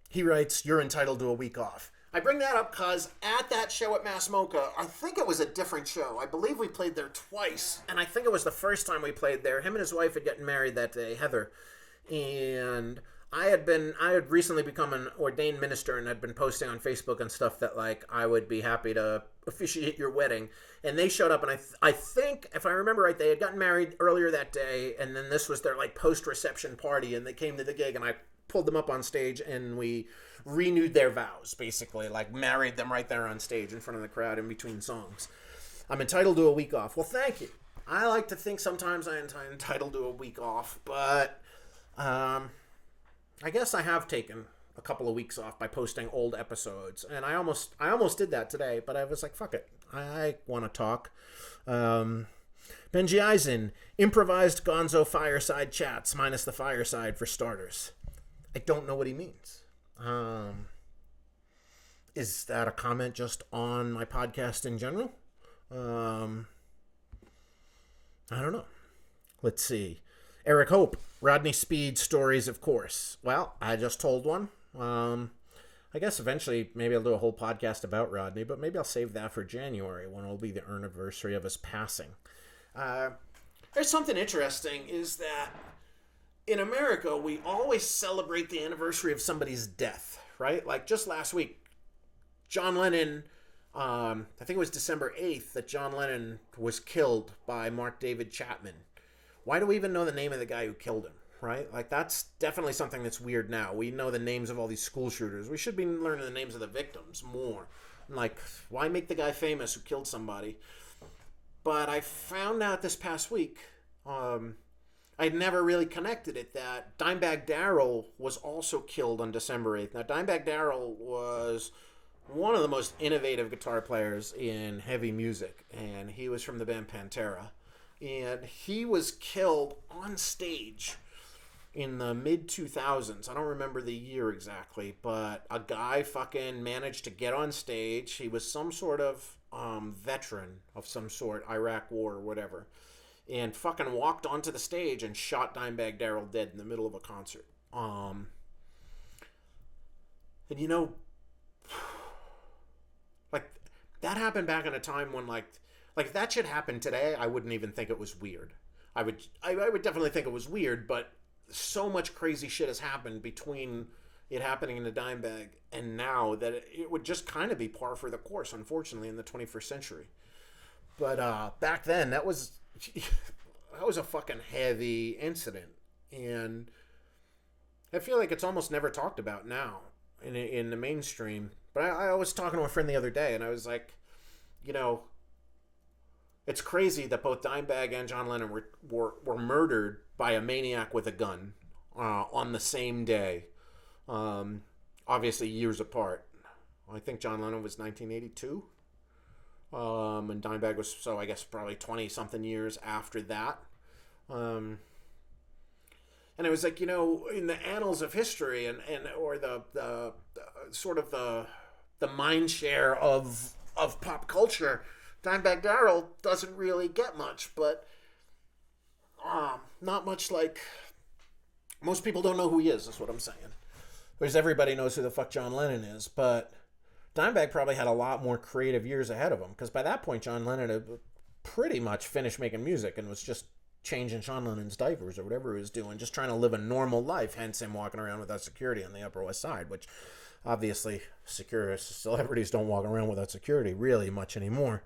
[SPEAKER 1] He writes, you're entitled to a week off. I bring that up because at that show at Mass MoCA, I think it was a different show. I believe we played there twice, and I think it was the first time we played there. Him and his wife had gotten married that day, Heather. And I had recently become an ordained minister and had been posting on Facebook and stuff that like I would be happy to officiate your wedding. And they showed up, and I think if I remember right, they had gotten married earlier that day, and then this was their like post reception party, and they came to the gig, and I pulled them up on stage, and we renewed their vows, basically, like married them right there on stage in front of the crowd in between songs. I'm entitled to a week off. Well, thank you. I like to think sometimes I'm entitled to a week off, but I guess I have taken a couple of weeks off by posting old episodes, and I almost did that today, but I was like, fuck it, I want to talk. Benji Eisen, improvised Gonzo fireside chats minus the fireside for starters. I don't know what he means. Is that a comment just on my podcast in general? I don't know. Let's see. Eric Hope, Rodney Speed stories, of course. Well, I just told one. I guess eventually maybe I'll do a whole podcast about Rodney, but maybe I'll save that for January when it'll be the anniversary of his passing. There's something interesting is that in America, we always celebrate the anniversary of somebody's death, right? Like just last week, John Lennon, I think it was December 8th that John Lennon was killed by Mark David Chapman. Why do we even know the name of the guy who killed him, right? Like, that's definitely something that's weird now. We know the names of all these school shooters. We should be learning the names of the victims more. Like, why make the guy famous who killed somebody? But I found out this past week, I'd never really connected it, that Dimebag Darrell was also killed on December 8th. Now, Dimebag Darrell was one of the most innovative guitar players in heavy music, and he was from the band Pantera. And he was killed on stage in the mid-2000s. I don't remember the year exactly, but a guy fucking managed to get on stage. He was some sort of veteran of some sort, Iraq War or whatever, and fucking walked onto the stage and shot Dimebag Darrell dead in the middle of a concert. And you know, like, that happened back in a time when, like if that shit happened today, I wouldn't even think it was weird. I would definitely think it was weird, but so much crazy shit has happened between it happening in the Dimebag and now that it would just kind of be par for the course, unfortunately, in the 21st century. But back then, that was a fucking heavy incident, and I feel like it's almost never talked about now in the mainstream. But I was talking to a friend the other day, and I was like, you know, it's crazy that both Dimebag and John Lennon were murdered by a maniac with a gun on the same day. Obviously years apart. I think John Lennon was 1982. And Dimebag was, so I guess probably 20-something years after that. And it was like, you know, in the annals of history or the sort of the mind share of pop culture, Dimebag Darrell doesn't really get much, but not much. Like, most people don't know who he is what I'm saying. Whereas everybody knows who the fuck John Lennon is, but Dimebag probably had a lot more creative years ahead of him, because by that point John Lennon had pretty much finished making music and was just changing Sean Lennon's diapers or whatever he was doing, just trying to live a normal life, hence him walking around without security on the Upper West Side, which obviously celebrities don't walk around without security really much anymore.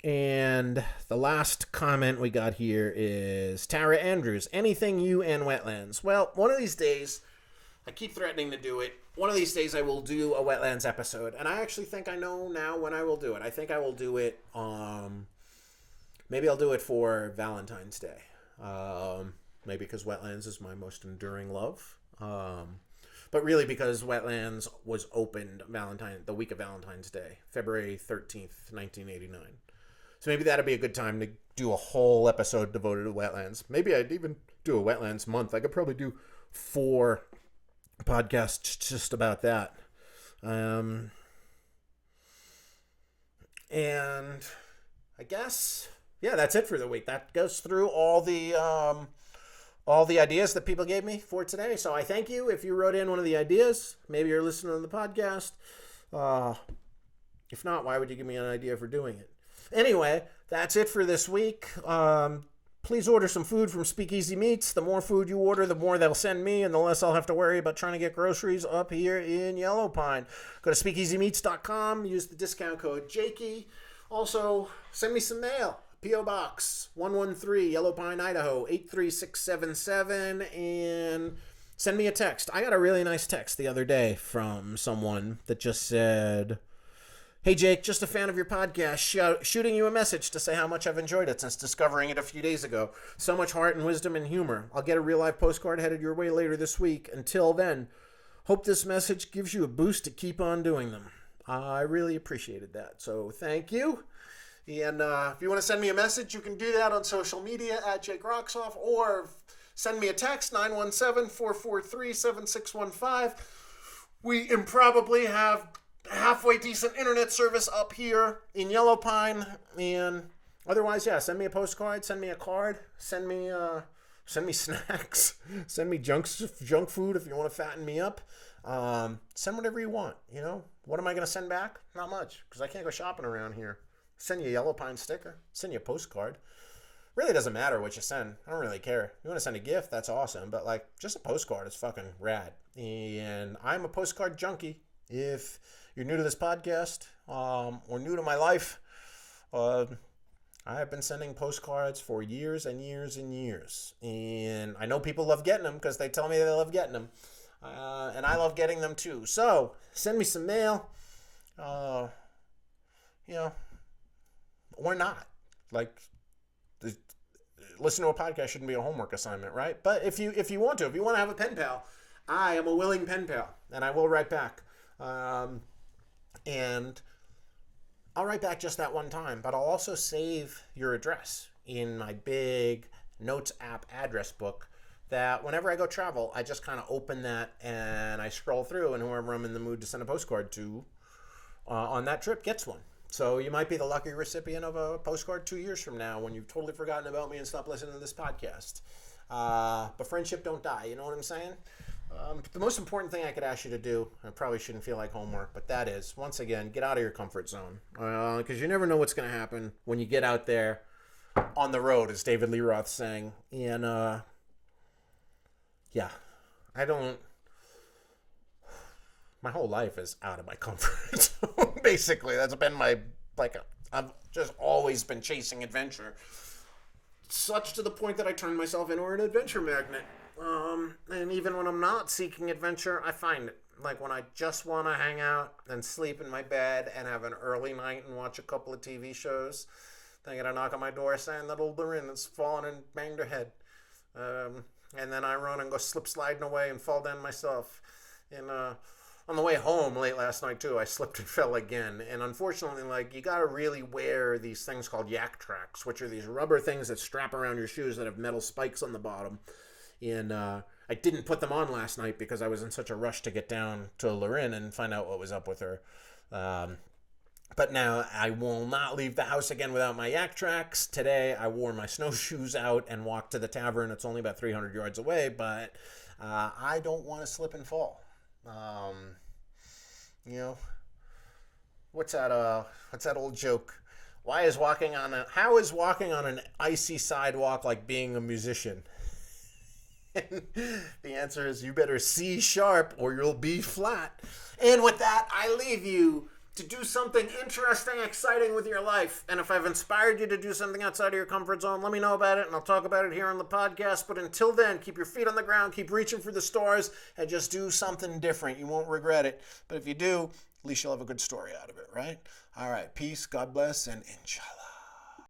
[SPEAKER 1] And the last comment we got here is Tara Andrews. Anything you and Wetlands? Well, one of these days, I keep threatening to do it. One of these days I will do a Wetlands episode, and I actually think I know now when I will do it. I think I will do it, maybe I'll do it for Valentine's Day. Maybe because Wetlands is my most enduring love. But really because Wetlands was opened the week of Valentine's Day, February 13th, 1989. So maybe that'd be a good time to do a whole episode devoted to Wetlands. Maybe I'd even do a Wetlands month. I could probably do 4 podcasts just about that. And I guess, yeah, that's it for the week. That goes through all the ideas that people gave me for today. So I thank you if you wrote in one of the ideas. Maybe you're listening to the podcast. If not, why would you give me an idea for doing it? Anyway, that's it for this week. please order some food from Speakeasy Meats. The more food you order, the more they'll send me, and the less I'll have to worry about trying to get groceries up here in Yellow Pine. Go to speakeasymeats.com, use the discount code Jakey. Also, send me some mail. P.O. Box 113, Yellow Pine, Idaho, 83677, and send me a text. I got a really nice text the other day from someone that just said, "Hey Jake, just a fan of your podcast, shooting you a message to say how much I've enjoyed it since discovering it a few days ago. So much heart and wisdom and humor. I'll get a real life postcard headed your way later this week. Until then, hope this message gives you a boost to keep on doing them." I really appreciated that, so thank you. And if you want to send me a message, you can do that on social media at Jake Roxoff, or send me a text, 917-443-7615. We improbably have halfway decent internet service up here in Yellow Pine, and otherwise, yeah, send me a postcard, send me a card, send me snacks, send me junk food if you want to fatten me up. Send whatever you want. What am I going to send back? Not much, because I can't go shopping around here. Send you a Yellow Pine sticker, send you a postcard. Really doesn't matter what you send. I don't really care. You want to send a gift, that's awesome, but just a postcard is fucking rad. And I'm a postcard junkie. If you're new to this podcast, or new to my life, I have been sending postcards for years and years and years. And I know people love getting them because they tell me they love getting them. And I love getting them too. So, send me some mail. Or not. Listen to a podcast shouldn't be a homework assignment, right? But if you want to have a pen pal, I am a willing pen pal, and I will write back. And I'll write back just that one time, but I'll also save your address in my big Notes app address book, that whenever I go travel, I just kind of open that and I scroll through, and whoever I'm in the mood to send a postcard to on that trip gets one. So you might be the lucky recipient of a postcard 2 years from now when you've totally forgotten about me and stopped listening to this podcast. But friendship don't die, you know what I'm saying? The most important thing I could ask you to do, I probably shouldn't feel like homework, but that is, once again, get out of your comfort zone. Because you never know what's going to happen when you get out there on the road, as David Lee Roth sang. And, my whole life is out of my comfort zone, basically. That's been I've just always been chasing adventure. Such to the point that I turned myself into an adventure magnet. And even when I'm not seeking adventure, I find it. When I just want to hang out and sleep in my bed and have an early night and watch a couple of TV shows, they get a knock on my door saying that old Lorin has fallen and banged her head. And then I run and go slip sliding away and fall down myself. And on the way home late last night too, I slipped and fell again. And unfortunately, you gotta really wear these things called yak tracks, which are these rubber things that strap around your shoes that have metal spikes on the bottom. And I didn't put them on last night because I was in such a rush to get down to Lorin and find out what was up with her. But now I will not leave the house again without my yak tracks. Today I wore my snowshoes out and walked to the tavern. It's only about 300 yards away, but I don't want to slip and fall. What's that old joke? How is walking on an icy sidewalk like being a musician? And the answer is, you better C sharp or you'll be flat. And with that, I leave you to do something interesting, exciting with your life. And if I've inspired you to do something outside of your comfort zone, let me know about it, and I'll talk about it here on the podcast. But until then, keep your feet on the ground, keep reaching for the stars, and just do something different. You won't regret it. But if you do, at least you'll have a good story out of it, right? All right, peace, God bless, and inshallah.